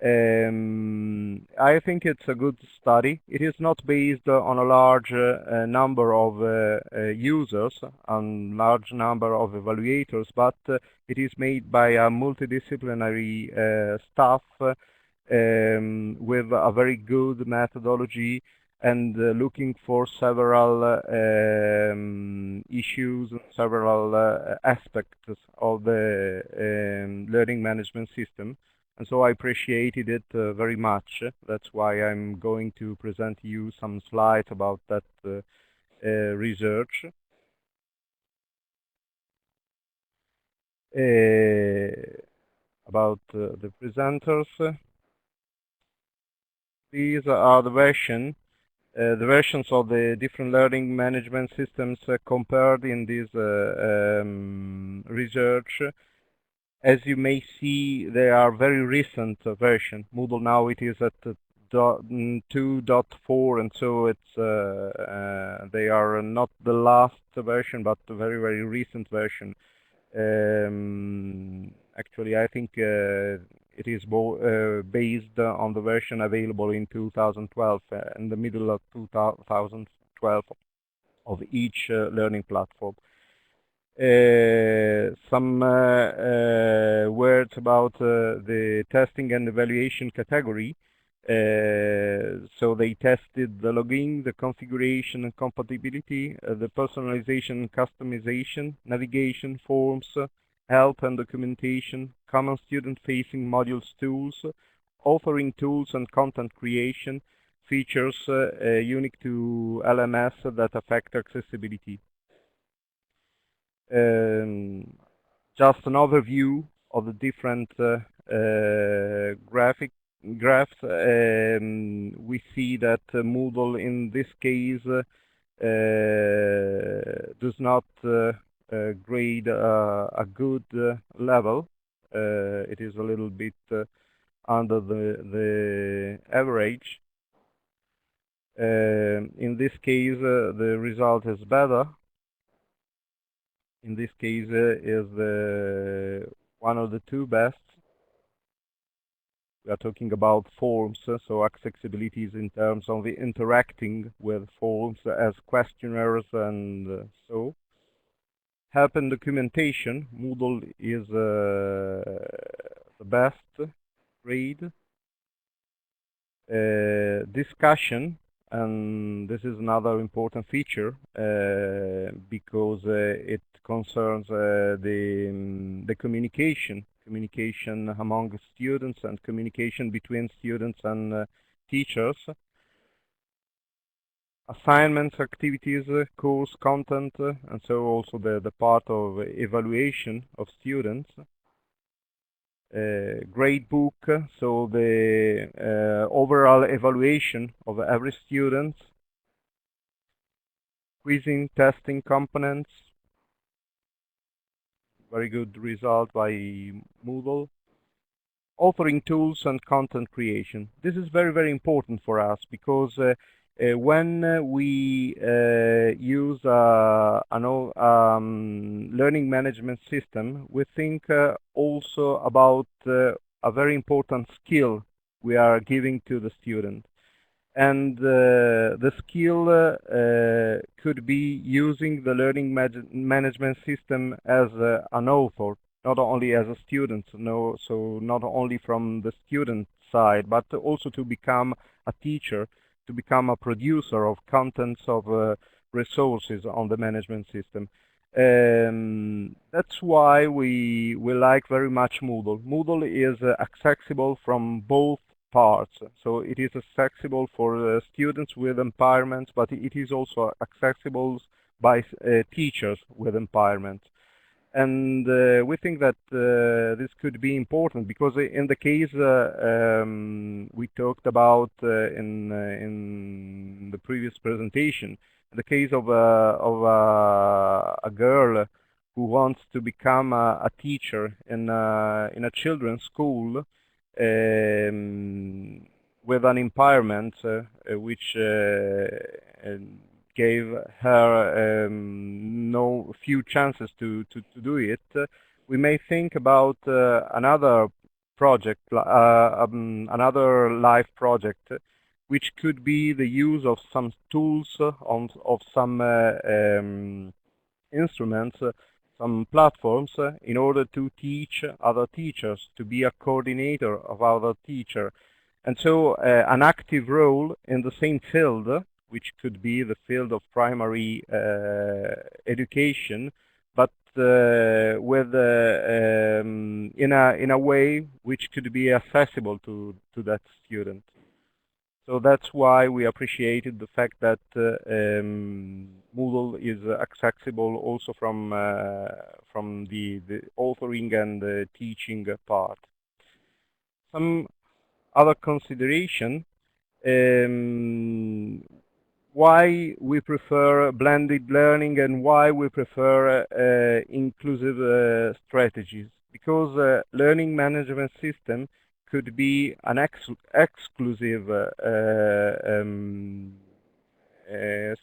I think it's a good study. It is not based on a large number of users and large number of evaluators, but it is made by a multidisciplinary staff with a very good methodology, and looking for several issues, several aspects of the learning management system, and so I appreciated it very much. That's why I'm going to present you some slides about that research. About the presenters. These are the versions of the different learning management systems compared in this research. As you may see, they are very recent version. Moodle now it is at 2.4, and so it's they are not the last version, but a very, very recent version. Actually, I think it is based on the version available in 2012, in the middle of 2012 of each learning platform. Some words about the testing and evaluation category. So they tested the login, the configuration and compatibility, the personalization and customization, navigation, forms, help and documentation, common student-facing modules tools, authoring tools and content creation, features unique to LMS that affect accessibility. Just an overview of the different graphs. We see that Moodle in this case does not grade a good level. It is a little bit under the average. In this case, the result is better. In this case, is one of the two best. We are talking about forms, so accessibility is in terms of the interacting with forms as questionnaires and so. Help and documentation, Moodle is the best grade. Discussion, and this is another important feature because it concerns the communication among students and communication between students and teachers. Assignments, activities, course content, and so also the part of evaluation of students. Grade book, so the overall evaluation of every student. Quizzing, testing components. Very good result by Moodle. Authoring tools and content creation. This is very, very important for us because when we use an learning management system, we think also about a very important skill we are giving to the student. And the skill could be using the learning management system as an author, not only as a student, so not only from the student side, but also to become a teacher, to become a producer of contents, of resources on the management system. That's why we like very much Moodle. Moodle is accessible from both parts. So it is accessible for students with impairments, but it is also accessible by teachers with impairments. And we think that this could be important because in the case we talked about in the previous presentation, in the case of a girl who wants to become a teacher in a children's school with an impairment which gave her no few chances to do it, we may think about another project, another life project, which could be the use of some tools, of some instruments, some platforms in order to teach other teachers, to be a coordinator of other teachers. And so an active role in the same field, which could be the field of primary education, but in a way which could be accessible to that student. So that's why we appreciated the fact that Moodle is accessible also from the authoring and the teaching part. Some other consideration, why we prefer blended learning and why we prefer inclusive strategies. Because learning management system could be an exclusive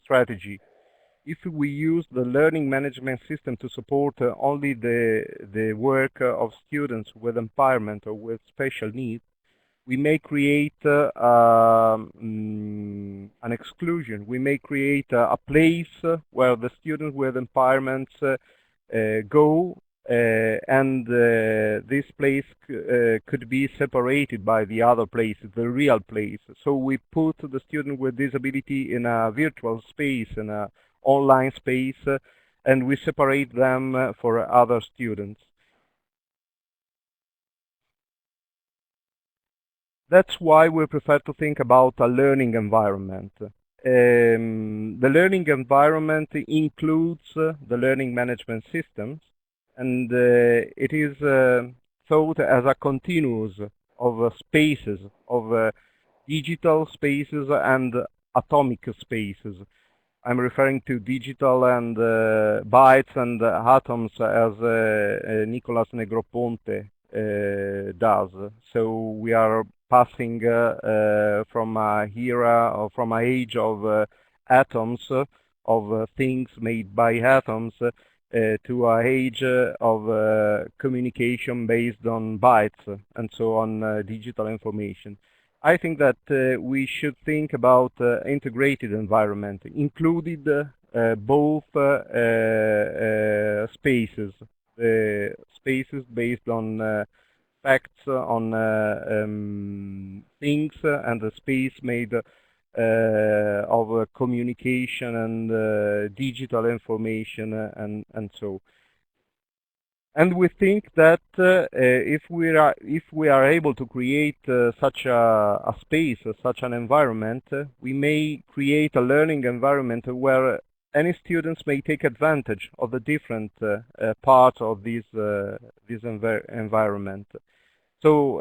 strategy. If we use the learning management system to support only the work of students with impairment or with special needs, we may create an exclusion. We may create a place where the students with impairments go, and this place could be separated by the other place, the real place. So we put the student with disability in a virtual space, in an online space, and we separate them for other students. That's why we prefer to think about a learning environment. The learning environment includes the learning management systems, and it is thought as a continuous of spaces, of digital spaces and atomic spaces. I'm referring to digital and bytes and atoms as Nicolas Negroponte does. So we are passing from a era or from an age of atoms, of things made by atoms, to an age of communication based on bytes and so on, digital information. I think that we should think about integrated environment, included both spaces, spaces based on facts, on things, and a space made of communication and digital information and so. And we think that if we are able to create such a space, such an environment, we may create a learning environment where any students may take advantage of the different parts of this environment. So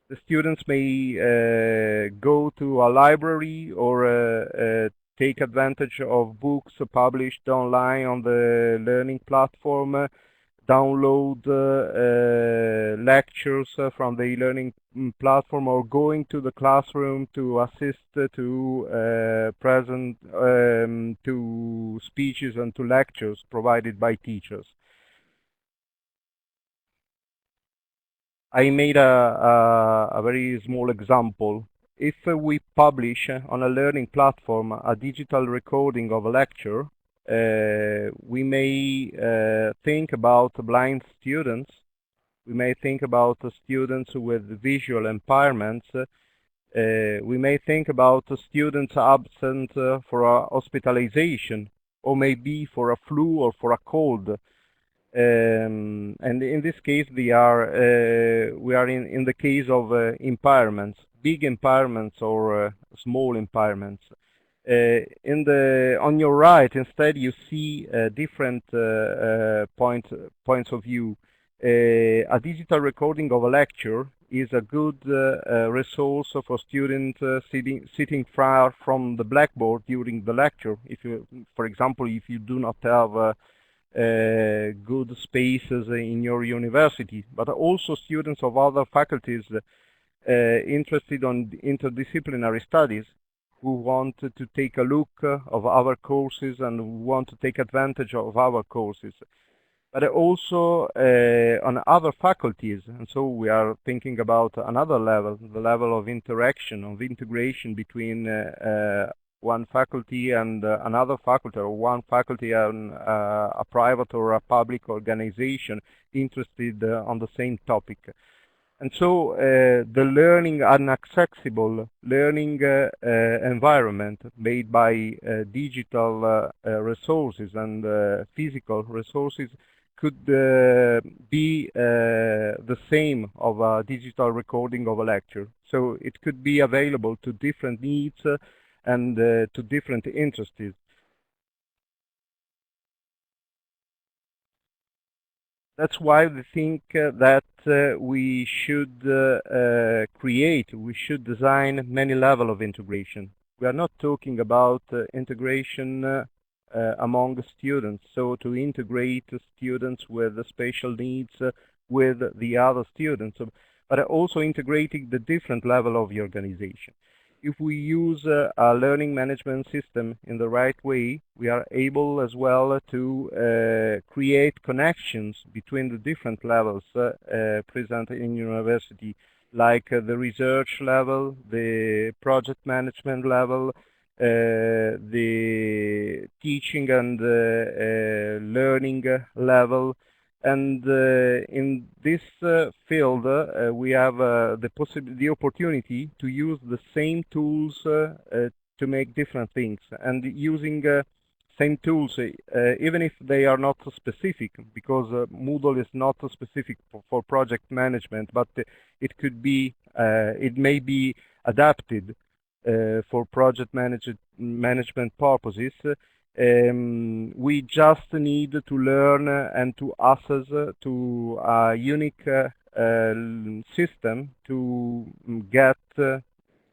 the students may go to a library or take advantage of books published online on the learning platform, download lectures from the e-learning platform, or going to the classroom to assist to to speeches and to lectures provided by teachers. I made a very small example. If we publish on a learning platform a digital recording of a lecture, we may think about blind students. We may think about students with visual impairments. We may think about students absent for a hospitalization, or maybe for a flu or for a cold. And in this case, we are in the case of impairments, big impairments or small impairments. On your right, instead, you see different points of view. A digital recording of a lecture is a good resource for students sitting far from the blackboard during the lecture. If you, for example, if you do not have good spaces in your university, but also students of other faculties interested on interdisciplinary studies, who want to take a look of our courses and who want to take advantage of our courses, but also on other faculties. And so we are thinking about another level, the level of interaction, of integration between one faculty and another faculty, or one faculty and a private or a public organization interested on the same topic. And so the learning, an accessible learning environment made by digital resources and physical resources could be the same of a digital recording of a lecture. So it could be available to different needs and to different interests. That's why we think that we should we should design many levels of integration. We are not talking about integration among students, so to integrate students with special needs with the other students, but also integrating the different level of the organization. If we use a learning management system in the right way, we are able as well to create connections between the different levels present in university, like the research level, the project management level, the teaching and learning level. And in this field, we have the opportunity to use the same tools to make different things. And using same tools, even if they are not specific, because Moodle is not specific for project management, but it could be, it may be adapted for project management purposes. We just need to learn and to access to a unique system to get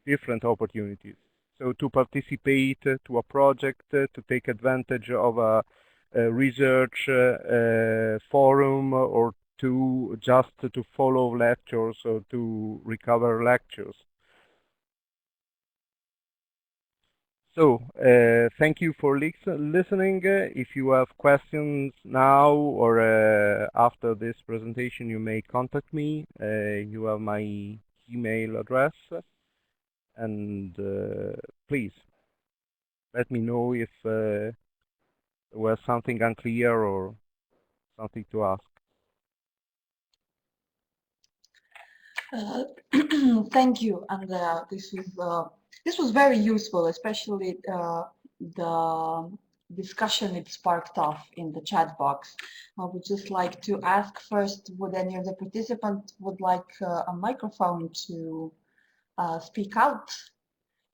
different opportunities. So to participate to a project, to take advantage of a research forum, or to just to follow lectures or to recover lectures. So, thank you for listening. If you have questions now or after this presentation, you may contact me. You have my email address. And please, let me know if there was something unclear or something to ask. Thank you, Andrea. This was very useful, especially the discussion it sparked off in the chat box. I would just like to ask first, would any of the participants would like a microphone to speak out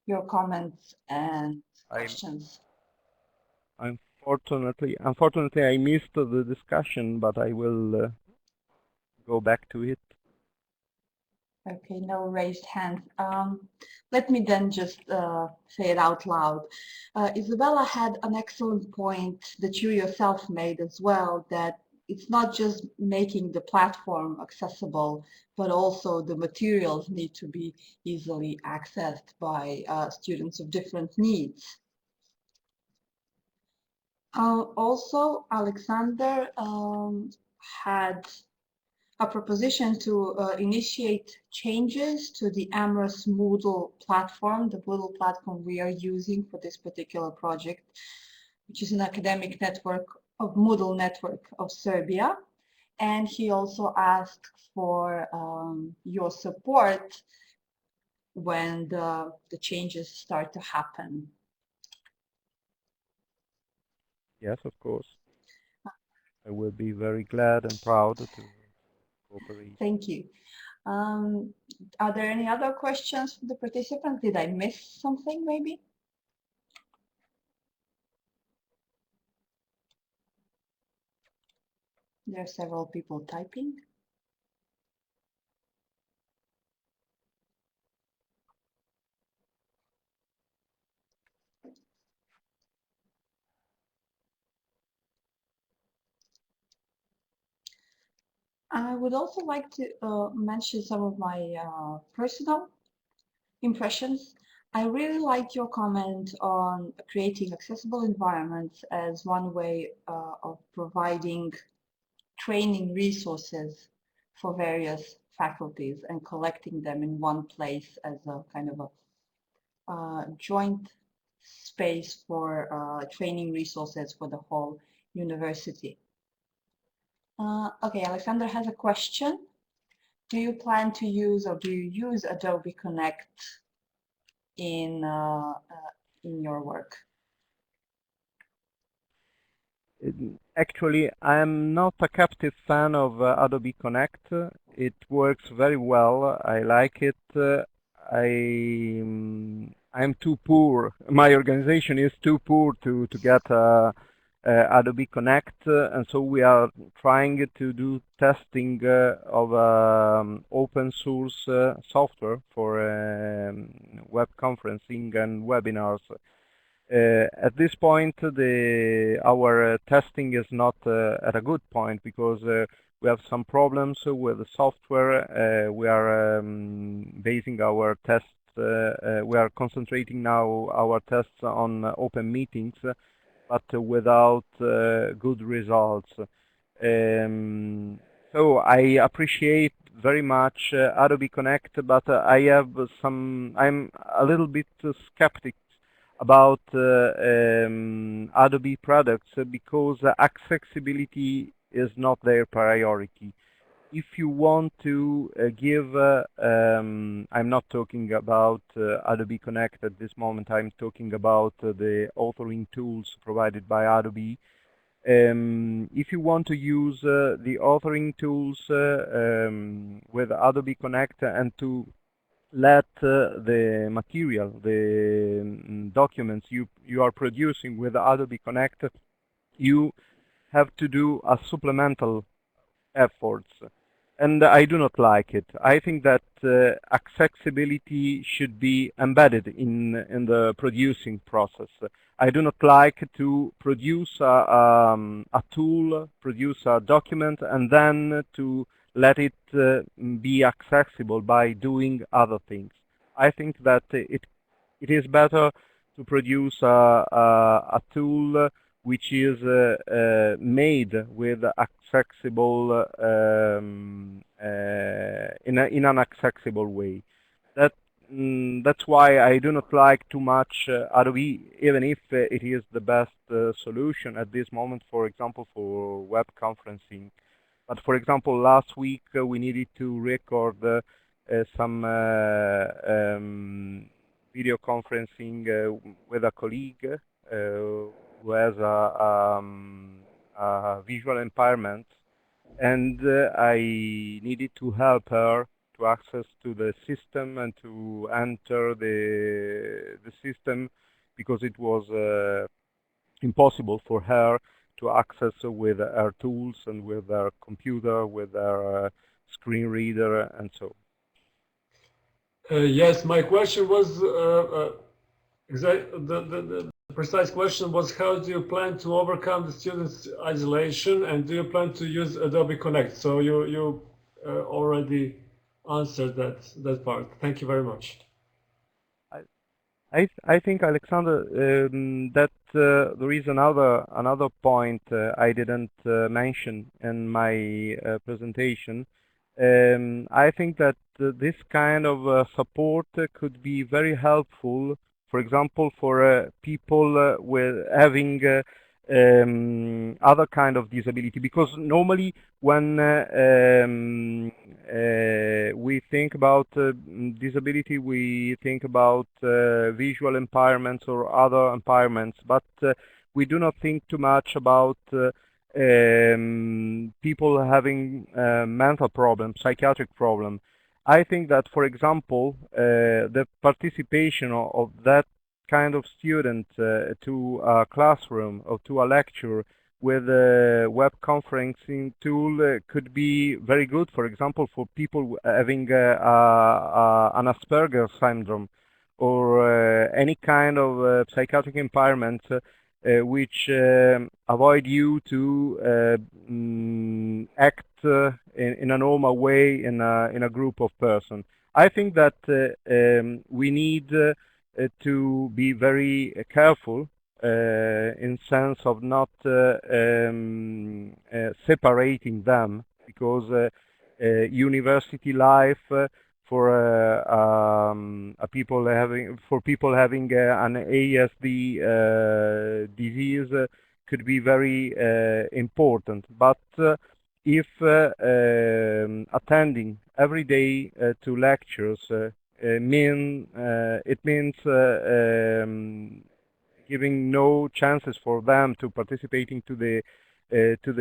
your comments and questions? Unfortunately, I missed the discussion, but I will go back to it. Okay, no raised hands. Let me then just say it out loud. Isabella had an excellent point that you yourself made as well, that it's not just making the platform accessible, but also the materials need to be easily accessed by students of different needs. Also, Alexander had a proposition to initiate changes to the Amherst Moodle platform, the Moodle platform we are using for this particular project, which is an academic network of Moodle network of Serbia. And he also asked for your support when the changes start to happen. Yes, of course. I will be very glad and proud to cooperate. Thank you. Are there any other questions from the participants? Did I miss something maybe? There are several people typing. I would also like to mention some of my personal impressions. I really liked your comment on creating accessible environments as one way of providing training resources for various faculties and collecting them in one place as a kind of a joint space for training resources for the whole university. Okay, Alexander has a question. do you plan to use, or do you use Adobe Connect in your work? Actually, I'm not a captive fan of Adobe Connect. It works very well. I like it. I'm too poor. My organization is too poor to get Adobe Connect, and so we are trying to do testing of open source software for web conferencing and webinars. At this point, our testing is not at a good point because we have some problems with the software. We are basing our tests. We are concentrating now our tests on open meetings, but without good results. So I appreciate very much Adobe Connect, but I'm a little bit skeptic about Adobe products because accessibility is not their priority. If you want to I'm not talking about Adobe Connect at this moment, I'm talking about the authoring tools provided by Adobe. If you want to use the authoring tools with Adobe Connect and to let the material, the documents you are producing with Adobe Connect, you have to do a supplemental efforts. And I do not like it. I think that accessibility should be embedded in the producing process. I do not like to produce a tool, produce a document, and then to let it be accessible by doing other things. I think that it is better to produce a tool which is made with accessible in an accessible way. That's why I do not like too much Adobe, even if it is the best solution at this moment, for example, for web conferencing. But for example, last week we needed to record some video conferencing with a colleague who has a visual impairment, and I needed to help her to access to the system and to enter the system because it was impossible for her to access with her tools and with her computer, with her screen reader, and so. Yes, my question was the precise question was, how do you plan to overcome the students' isolation, and do you plan to use Adobe Connect? So you already answered that part. Thank you very much. I think, Alexander, that there is another point I didn't mention in my presentation. I think that this kind of support could be very helpful, for example, for people with having other kind of disability, because normally when we think about disability, we think about visual impairments or other impairments, but we do not think too much about people having mental problems, psychiatric problems. I think that, for example, the participation of that kind of student to a classroom or to a lecture with a web conferencing tool could be very good, for example, for people having an Asperger syndrome or any kind of psychiatric impairment which avoid you to act in a normal way in a group of persons. I think that we need to be very careful in sense of not separating them, because university life for people having an ASD disease could be very important, but if attending every day to lectures it means giving no chances for them to participating to the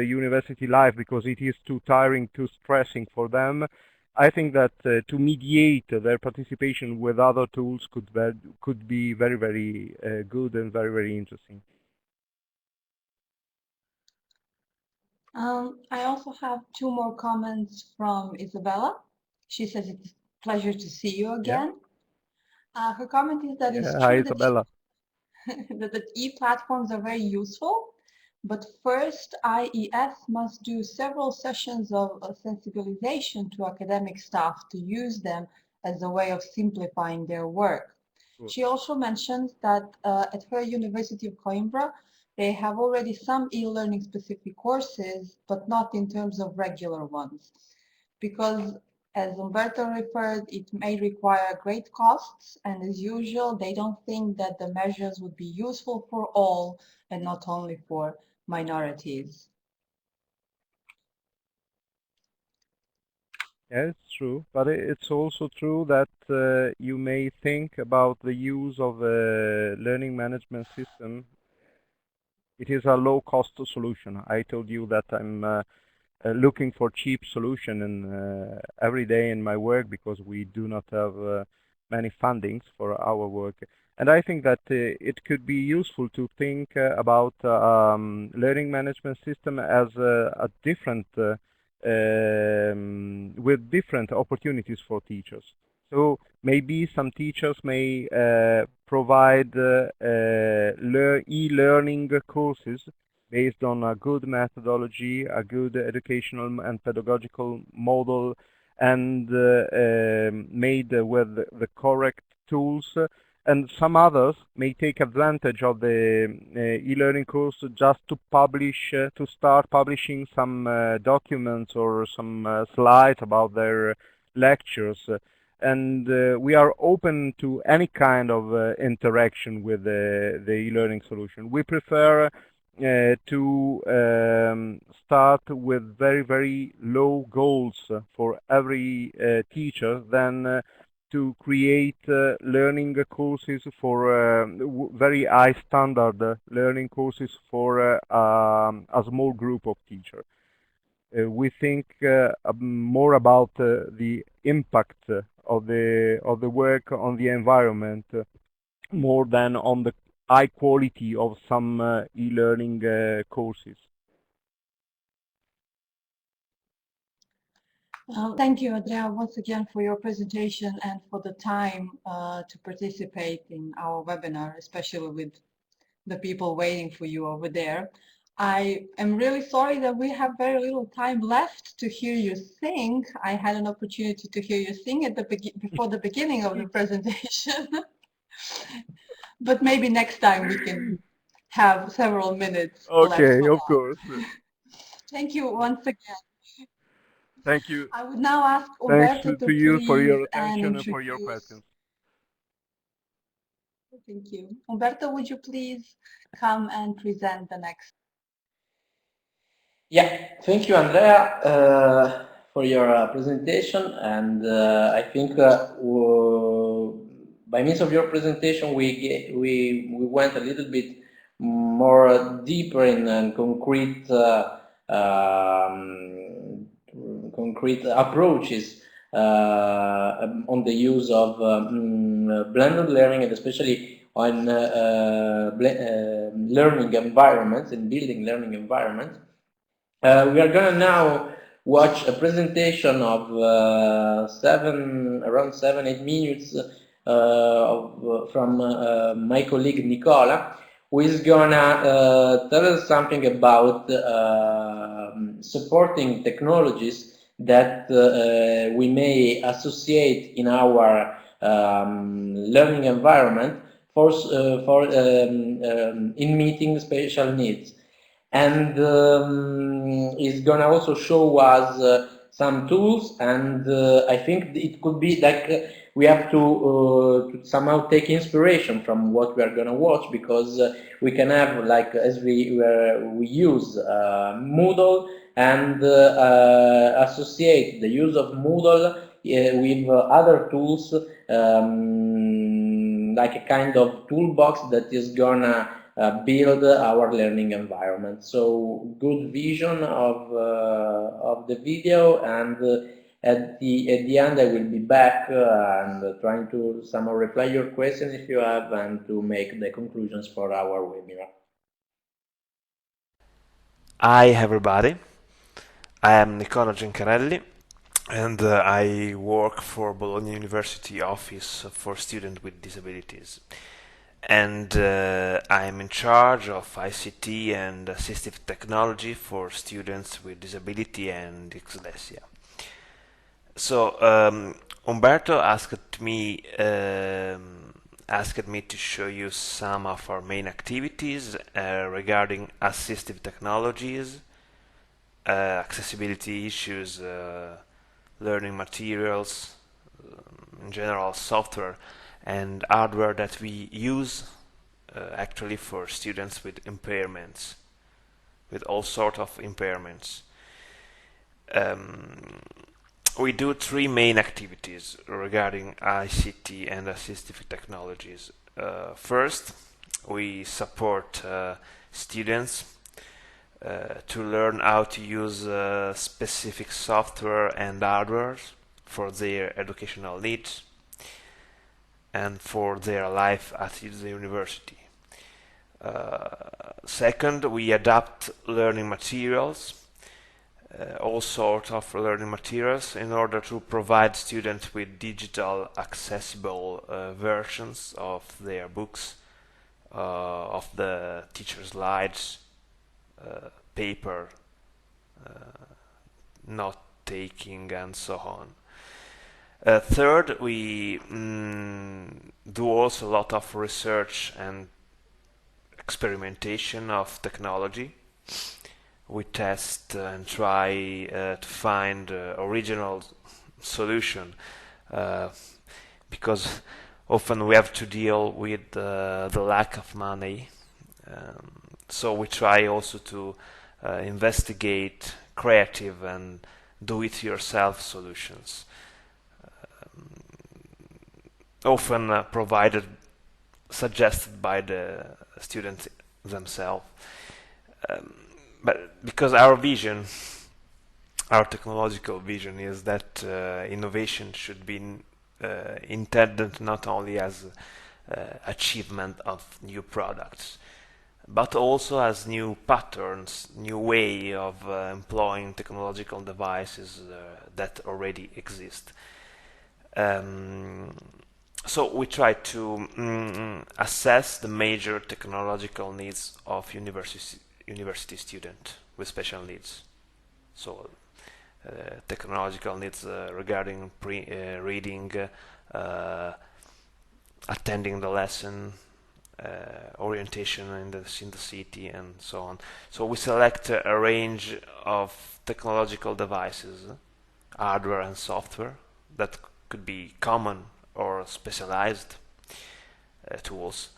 university life because it is too tiring, too stressing for them. I think that to mediate their participation with other tools could be very, very good and very, very interesting. I also have two more comments from Isabella. She says it's a pleasure to see you again. Yeah. Her comment is that it's true Hi, Isabella. that the e-platforms are very useful, but first IES must do several sessions of sensibilization to academic staff to use them as a way of simplifying their work. Sure. She also mentions that at her University of Coimbra, they have already some e-learning specific courses, but not in terms of regular ones. Because as Umberto referred, it may require great costs, and as usual, they don't think that the measures would be useful for all and not only for minorities. Yeah, it's true, but it's also true that you may think about the use of a learning management system. It is a low-cost solution. I told you that I'm looking for cheap solution in every day in my work because we do not have many fundings for our work. And I think that it could be useful to think about learning management system as a different with different opportunities for teachers. So maybe some teachers may provide e-learning courses based on a good methodology, a good educational and pedagogical model, and made with the correct tools. And some others may take advantage of the e-learning course just to publish, to start publishing some documents or some slides about their lectures. And we are open to any kind of interaction with the e-learning solution. We prefer to start with very, very low goals for every teacher than to create learning courses for very high standard learning courses for a small group of teachers. We think more about the impact of the work on the environment more than on the high quality of some e-learning courses. Thank you, Andrea, once again for your presentation and for the time to participate in our webinar, especially with the people waiting for you over there. I am really sorry that we have very little time left to hear you sing. I had an opportunity to hear you sing at before the beginning of the presentation. But maybe next time we can have several minutes left. Okay, of course. Thank you once again. Thank you. I would now ask Thanks Umberto to you for your please attention and for your questions. Thank you. Umberto, would you please come and present the next? Yeah, thank you, Andrea, for your presentation. And I think by means of your presentation, we went a little bit more deeper in concrete concrete approaches on the use of blended learning, and especially on learning environments and building learning environments. We are going to now watch a presentation of around 7-8 minutes from my colleague Nicola, who is going to tell us something about supporting technologies that we may associate in our learning environment in meeting special needs. And it's going to also show us some tools, and I think it could be like we have to somehow take inspiration from what we are going to watch, because we can have, like, as we use Moodle, and associate the use of Moodle with other tools, like a kind of toolbox that is gonna build our learning environment. So good vision of the video, and at the end I will be back and trying to somehow reply your question if you have, and to make the conclusions for our webinar. Hi everybody, I am Nicola Gencarelli and I work for Bologna University Office for Students with Disabilities. And I am in charge of ICT and assistive technology for students with disability and dyslexia. So Umberto asked me to show you some of our main activities regarding assistive technologies, accessibility issues, learning materials, in general software and hardware that we use actually for students with impairments, with all sorts of impairments. We do three main activities regarding ICT and assistive technologies. First, we support students to learn how to use specific software and hardware for their educational needs and for their life at the university. Second, we adapt learning materials, all sorts of learning materials, in order to provide students with digital accessible versions of their books, of the teacher slides, paper, note taking, and so on. Third, we do also a lot of research and experimentation of technology. We test and try to find original solution, because often we have to deal with the lack of money. So we try also to investigate creative and do-it-yourself solutions, often suggested by the students themselves. But because our technological vision is that innovation should be intended not only as achievement of new products, but also as new patterns, new way of employing technological devices that already exist. So we try to assess the major technological needs of university student with special needs. So technological needs regarding reading, attending the lesson, orientation in the city, and so on. So we select a range of technological devices, hardware and software, that could be common or specialized tools,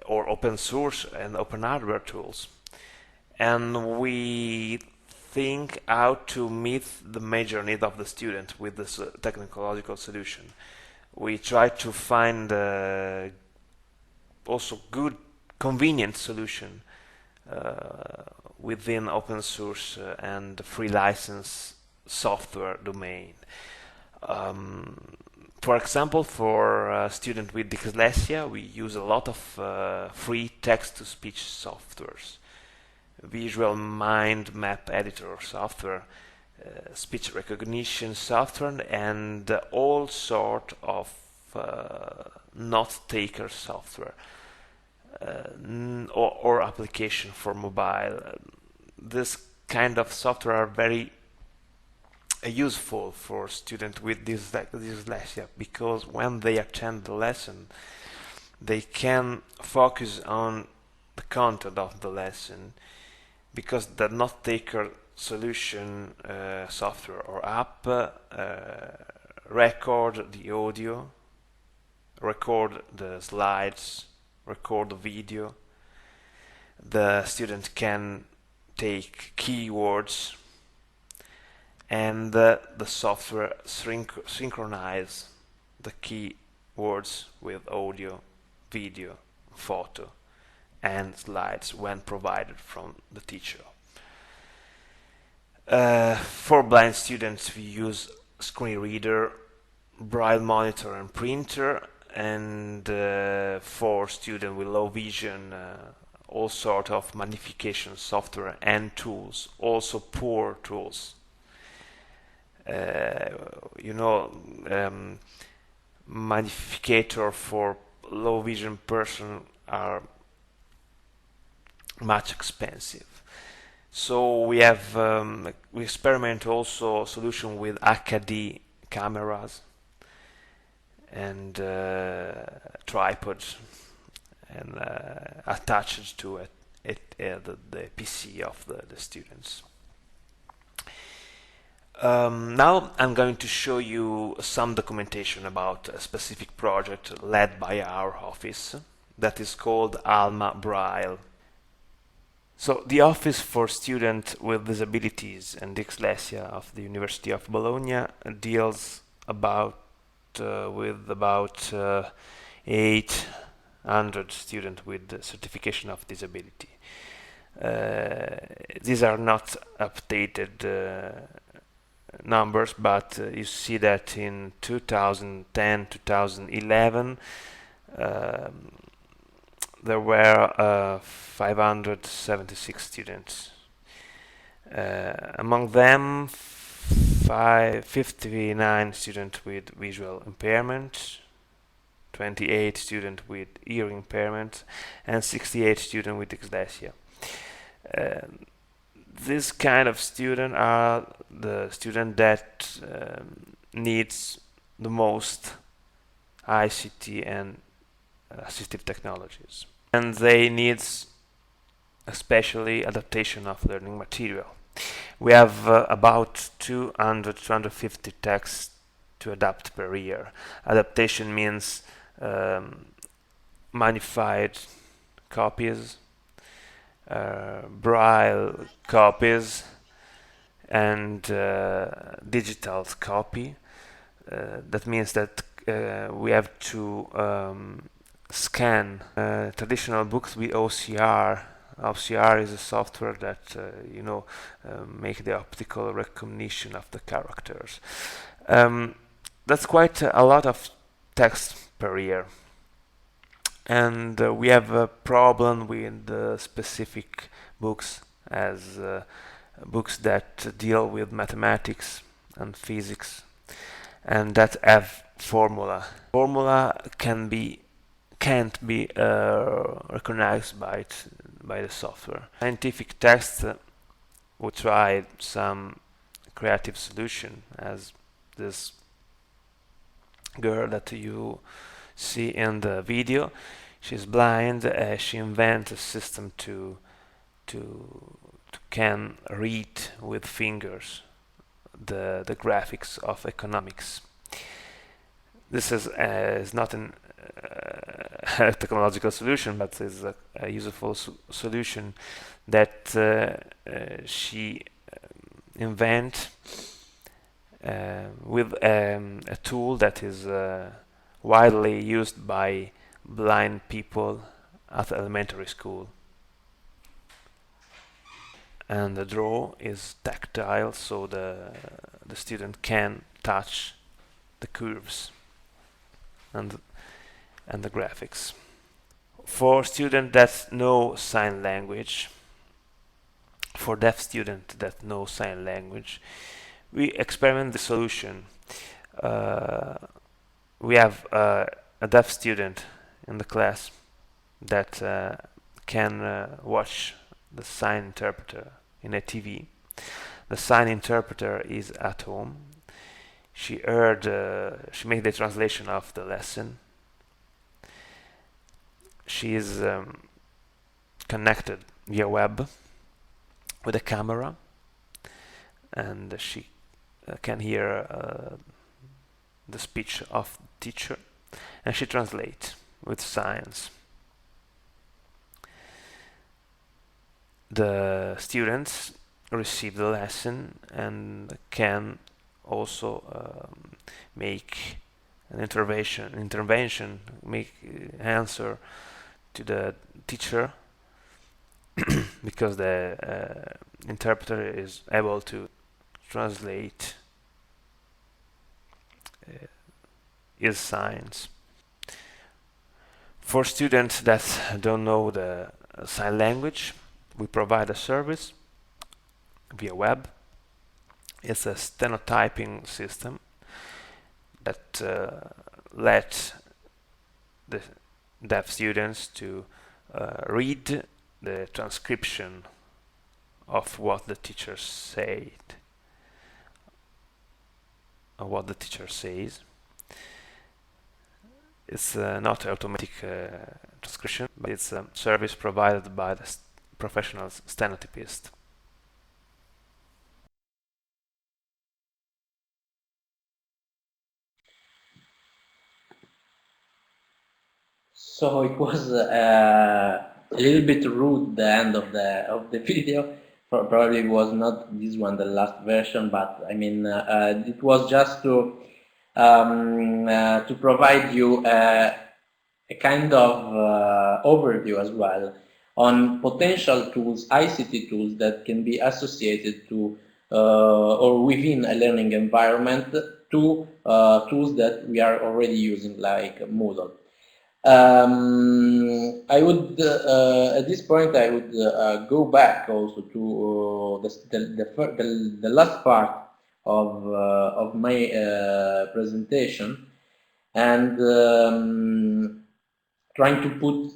or open source and open hardware tools. And we think how to meet the major need of the student with this technological solution. We try to find also good, convenient solution within open source and free license software domain. For example, for students with dyslexia, we use a lot of free text-to-speech softwares, visual mind map editor software, speech recognition software, and all sort of note-taker software, or application for mobile. This kind of software are very useful for students with dyslexia, because when they attend the lesson, they can focus on the content of the lesson, because the note-taker solution software or app record the audio, record the slides, record the video. The student can take keywords, and the software synchronize the keywords with audio, video, photo, and slides when provided from the teacher. For blind students, we use screen reader, braille monitor and printer, and for students with low vision, all sort of magnification software and tools, also poor tools. Magnificator for low vision person are much expensive. So we have we experiment also solution with HD cameras and tripods, and attached to the PC of the students. Now I'm going to show you some documentation about a specific project led by our office that is called Alma Braille. So the Office for Students with Disabilities and Dyslexia of the University of Bologna deals with about 800 students with certification of disability. These are not updated numbers, but you see that in 2010-2011 there were 576 students. Among them, 59 students with visual impairment, 28 students with hearing impairment, and 68 students with dyslexia. This kind of student are the student that needs the most ICT and assistive technologies, and they needs especially adaptation of learning material. We have about 200-250 texts to adapt per year. Adaptation means magnified copies, braille copies, and digital copy. That means that we have to scan traditional books with OCR. OCR is a software that make the optical recognition of the characters. That's quite a lot of text per year. And we have a problem with the specific books, as books that deal with mathematics and physics and that have formula. Formula can't be recognized by the software. Scientific text, we tried some creative solution, as this girl that you see in the video. She's blind. She invents a system to can read with fingers the graphics of economics. This is not a technological solution, but is a useful solution that she invent with a tool that is widely used by blind people at elementary school. And the draw is tactile, so the student can touch the curves and the graphics. For students that know sign language, for deaf students that know sign language, we experiment the solution. We have a deaf student in the class that can watch the sign interpreter in a TV. The sign interpreter is at home. She made the translation of the lesson. She is connected via web with a camera, and she can hear the speech of the teacher, and she translates with signs. the students receive the lesson and can also make an intervention, make answer to the teacher because the interpreter is able to translate his signs. For students that don't know the sign language, we provide a service via web. It's a stenotyping system that lets the deaf students to read the transcription of what the teacher said, or what the teacher says. It's not automatic transcription, but it's a service provided by the professional stenotypist. So it was a little bit rude the end of the video. Probably it was not this one the last version, but I mean it was just to provide you a kind of overview as well on potential tools, ICT tools that can be associated to or within a learning environment to tools that we are already using like Moodle. I would, at this point, I would go back also to the last part of my presentation and trying to put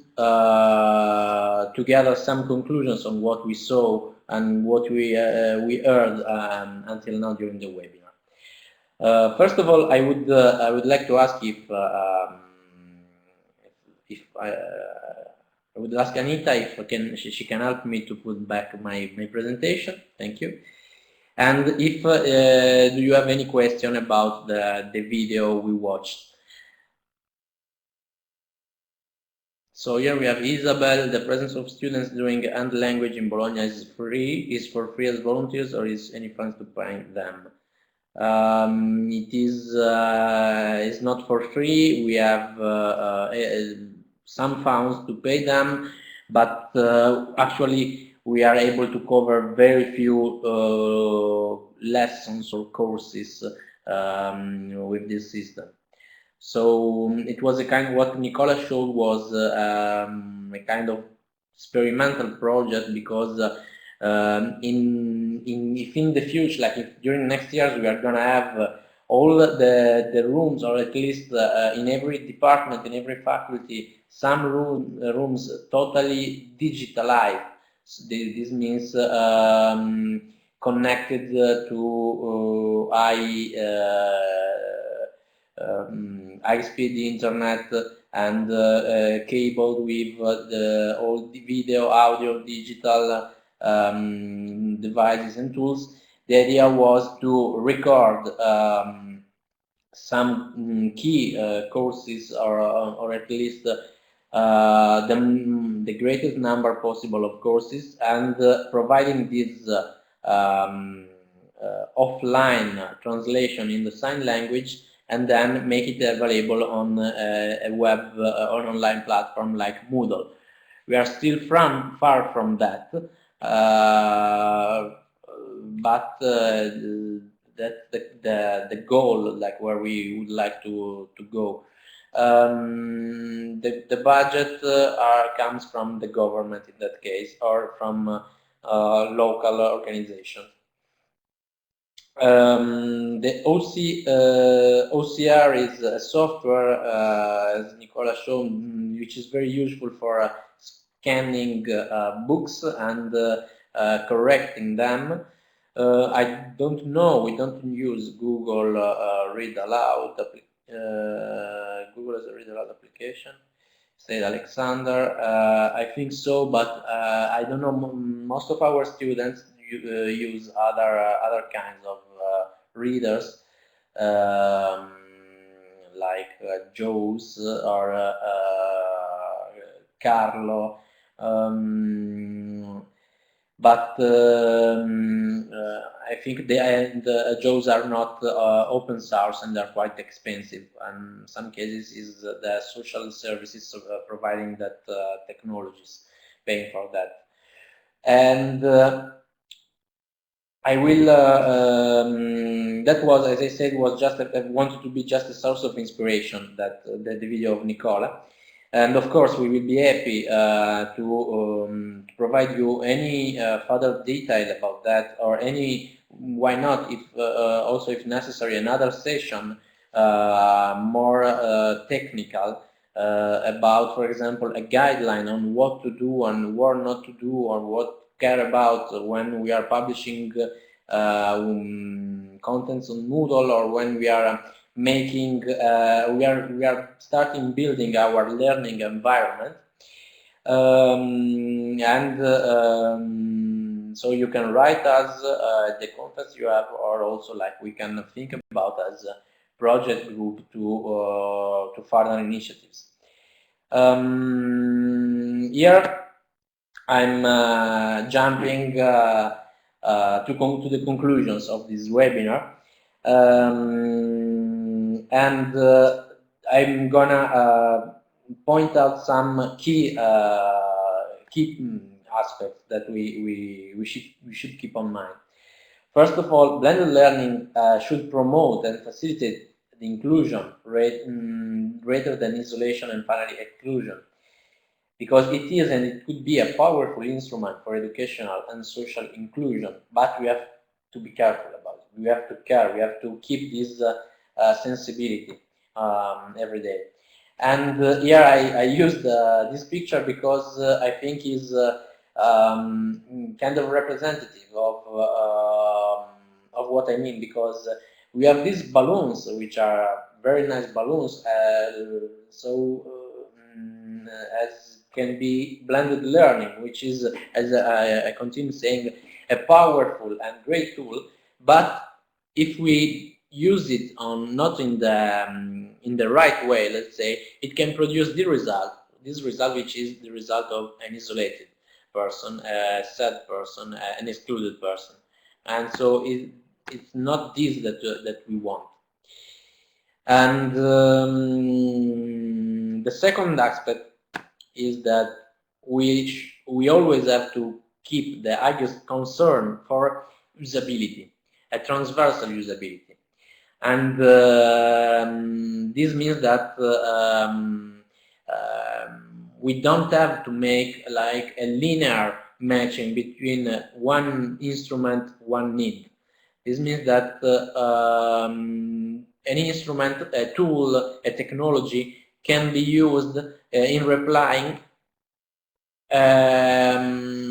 together some conclusions on what we saw and what we heard until now during the webinar. First of all, I would like to ask if I would ask Anita if she can help me to put back my presentation. Thank you. And if do you have any question about the video we watched? So here we have Isabel. The presence of students doing and language in Bologna is for free as volunteers, or is any funds to pay them? It is it's not for free. We have some funds to pay them, but actually we are able to cover very few lessons or courses with this system. So it was a kind of what Nicola showed was a kind of experimental project because if in the future, like if during next years, we are gonna have all the rooms, or at least in every department, in every faculty, some rooms totally digitalized. So this means connected to high-speed internet and cabled with all the video, audio, digital devices and tools. The idea was to record some key courses, or at least the greatest number possible of courses, and providing this offline translation in the sign language, and then make it available on a web or online platform like Moodle. We are still far from that, but that's the goal, like where we would like to go. The budget comes from the government in that case, or from local organizations. The OCR is a software, as Nicola shown, which is very useful for scanning books and correcting them. I don't know, we don't use Google Read Aloud. Google has a Read Aloud application. Said Alexander, I think so, but I don't know. Most of our students use other kinds of readers, like Jaws or Carlo. but I think those are not open source and are quite expensive. And in some cases is the social services providing that technologies, paying for that. And I will, that was, as I said, was just, I wanted to be just a source of inspiration, that the video of Nicola. And of course, we will be happy to provide you any further detail about that, or any, why not, if also if necessary, another session more technical about, for example, a guideline on what to do and what not to do, or what care about when we are publishing contents on Moodle, or when we are making, we are starting building our learning environment, so you can write us the contacts you have, or also like we can think about as a project group to further initiatives. Here I'm jumping to the conclusions of this webinar, and I'm gonna point out some key aspects that we should keep on mind. First of all, blended learning should promote and facilitate the inclusion rather than isolation and finally exclusion, because it is and it could be a powerful instrument for educational and social inclusion, but we have to be careful about it. We have to care, we have to keep this sensibility every day. And here I used this picture because I think is kind of representative of what I mean, because we have these balloons, which are very nice balloons, as can be blended learning, which is, as I continue saying, a powerful and great tool. But if we use it on not in the right way, let's say, it can produce this result, which is the result of an isolated person, a sad person, an excluded person, and so it's not this that we want. And the second aspect is that we always have to keep the highest concern for usability, a transversal usability. And this means that we don't have to make like a linear matching between one instrument, one need. This means that any instrument, a tool, a technology can be used in replying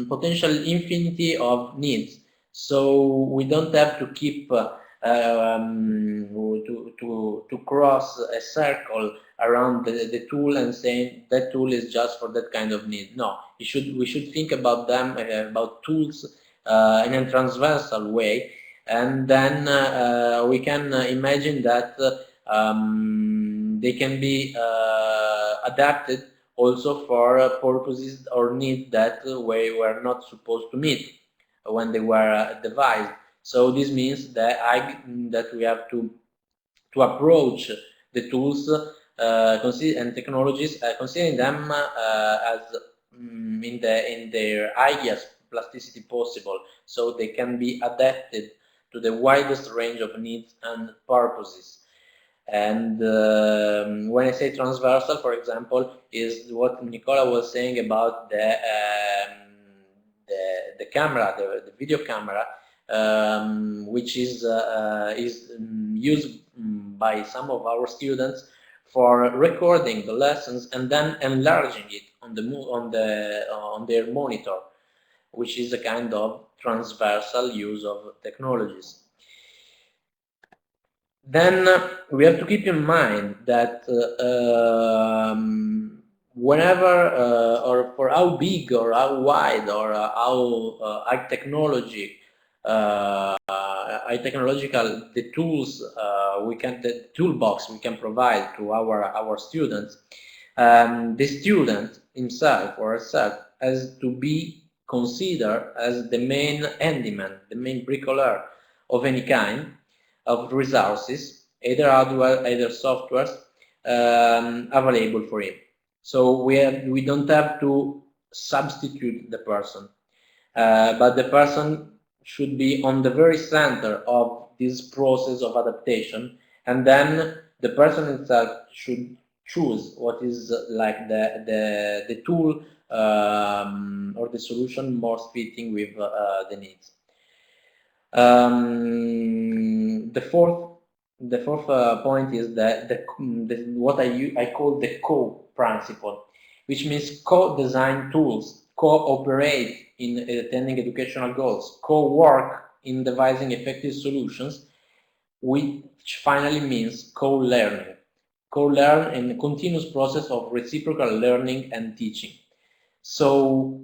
potential infinity of needs. So we don't have to keep to cross a circle around the tool and saying that tool is just for that kind of need. No, we should think about them, about tools in a transversal way, and then we can imagine that they can be adapted also for purposes or needs that we were not supposed to meet when they were devised. So this means that we have to approach the tools and technologies, considering them as in their highest plasticity possible, so they can be adapted to the widest range of needs and purposes. And when I say transversal, for example, is what Nicola was saying about the camera, the video camera, which is used by some of our students for recording the lessons and then enlarging it on their monitor, which is a kind of transversal use of technologies. Then we have to keep in mind that whenever or for how big or how wide or how high technological the tools the toolbox we can provide to our students, the student himself or herself has to be considered as the main handyman, the main bricklayer of any kind of resources, either hardware, either software, available for him. So we don't have to substitute the person, but the person should be on the very center of this process of adaptation, and then the person itself should choose what is like the tool or the solution most fitting with the needs. The fourth point is that what I call the co-principle, which means co-design tools, cooperate in attending educational goals, co-work in devising effective solutions, which finally means co-learning. Co-learn in a continuous process of reciprocal learning and teaching. So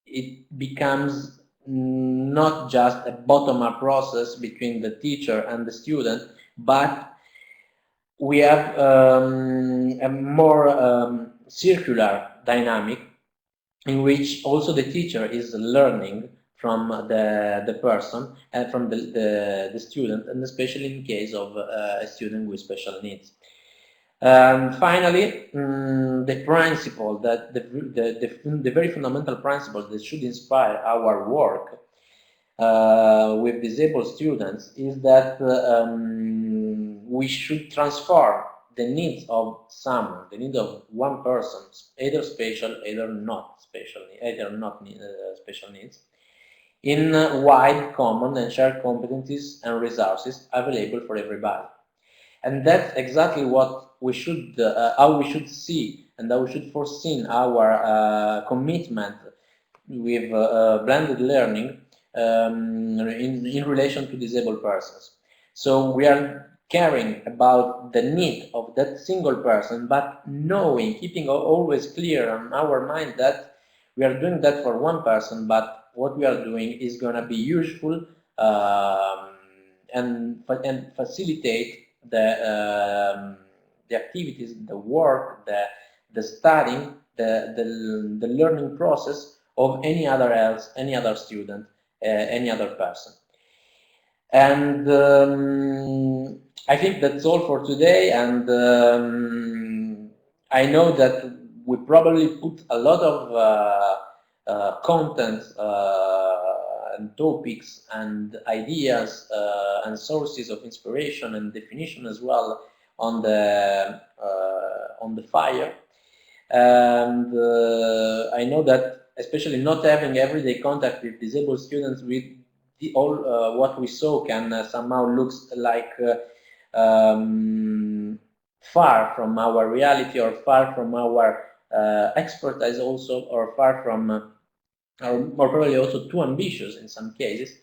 it becomes not just a bottom-up process between the teacher and the student, but we have a more circular dynamic in which also the teacher is learning from the person and from the student, and especially in case of a student with special needs. Finally, the principle that the very fundamental principle that should inspire our work with disabled students is that we should transform the needs of someone, the needs of one person, either special, either not special, special needs, in wide, common, and shared competencies and resources available for everybody. And that's exactly what we should, how we should see and how we should foresee our commitment with blended learning in relation to disabled persons. So we are caring about the need of that single person, but knowing, keeping always clear on our mind that we are doing that for one person, but what we are doing is going to be useful and facilitate the activities, the work, the studying, the learning process of any other student, any other person. And I think that's all for today. And I know that we probably put a lot of content and topics and ideas and sources of inspiration and definition as well on the fire. And I know that especially not having everyday contact with disabled students, with all what we saw can somehow looks like far from our reality, or far from our expertise also, or far from or probably also too ambitious in some cases.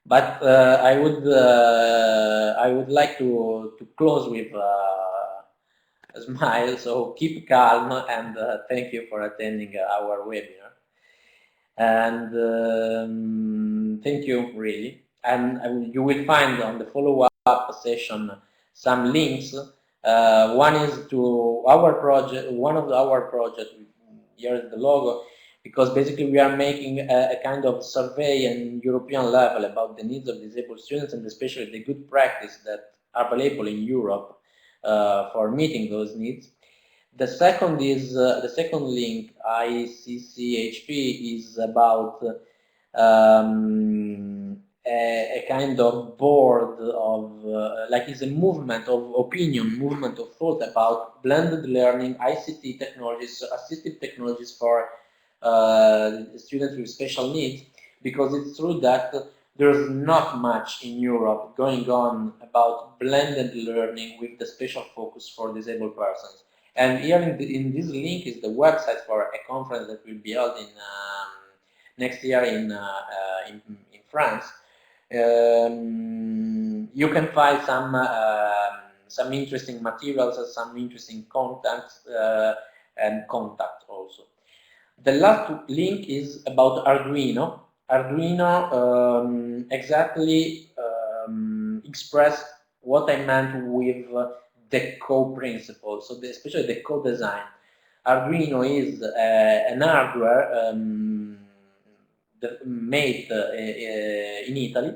But I would like to close with a smile. So keep calm, and thank you for attending our webinar. And thank you really. And you will find on the follow-up session some links. One is to our project, one of our projects. Here is the logo, because basically we are making a kind of survey at European level about the needs of disabled students, and especially the good practice that are available in Europe for meeting those needs. The second is the second link, ICCHP, is about a kind of board of like is a movement of opinion, movement of thought about blended learning, ICT technologies, assistive technologies for students with special needs, because it's true that there's not much in Europe going on about blended learning with the special focus for disabled persons. And here in this link is the website for a conference that will be held in next year in France. You can find some interesting materials and some interesting content and contact also. The last link is about Arduino. Arduino exactly express what I meant with the co-principle, so especially the co-design. Arduino is an hardware made in Italy,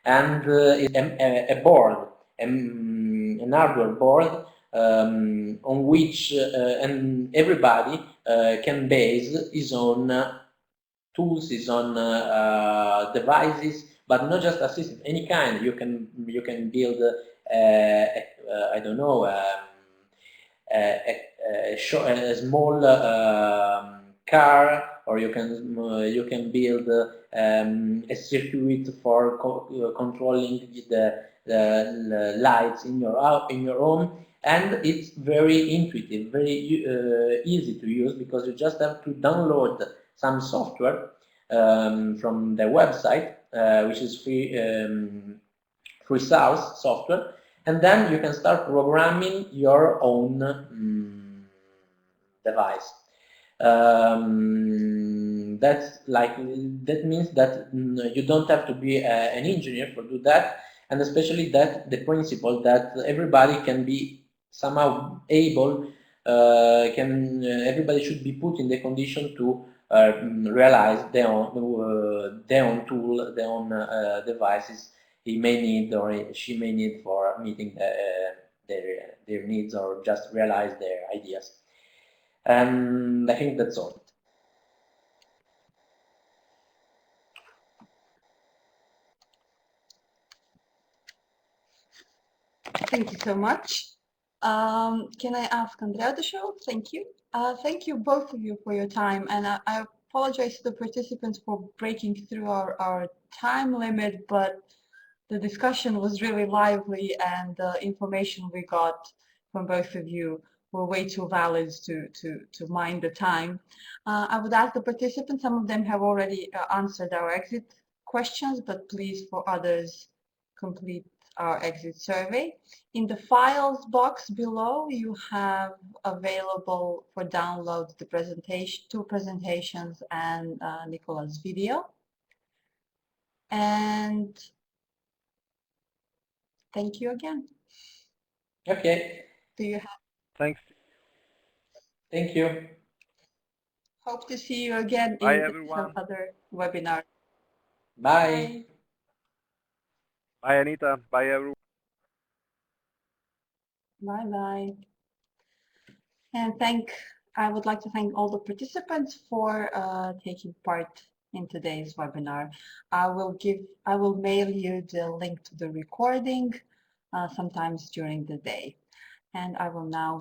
and is a board, an hardware board on which and everybody can base his own tools, his own devices, but not just a system, any kind. You can build I don't know, a small car, or you can build a circuit for controlling the lights in your home, and it's very intuitive, very easy to use, because you just have to download some software from the website, which is free source software, and then you can start programming your own device. That means that you don't have to be an engineer for do that, and especially that the principle that everybody can be somehow able, everybody should be put in the condition to realize their own tool, their own devices he may need, or she may need, for meeting their needs, or just realize their ideas. And I think that's all. Thank you so much. Can I ask Andrea the show? Thank you. Thank you, both of you, for your time. And I apologize to the participants for breaking through our time limit, but the discussion was really lively, and the information we got from both of you were way too valid to mind the time. I would ask the participants, some of them have already answered our exit questions, but please, for others, complete our exit survey. In the files box below, you have available for download the presentation, 2 presentations, and Nicola's video. And thank you again. Okay. Do you have? Thanks. Thank you. Hope to see you again Bye, in everyone. some other webinar. Bye. Bye, Anita. Bye, everyone. Bye bye. And I would like to thank all the participants for taking part in today's webinar. I will mail you the link to the recording sometimes during the day. And I will now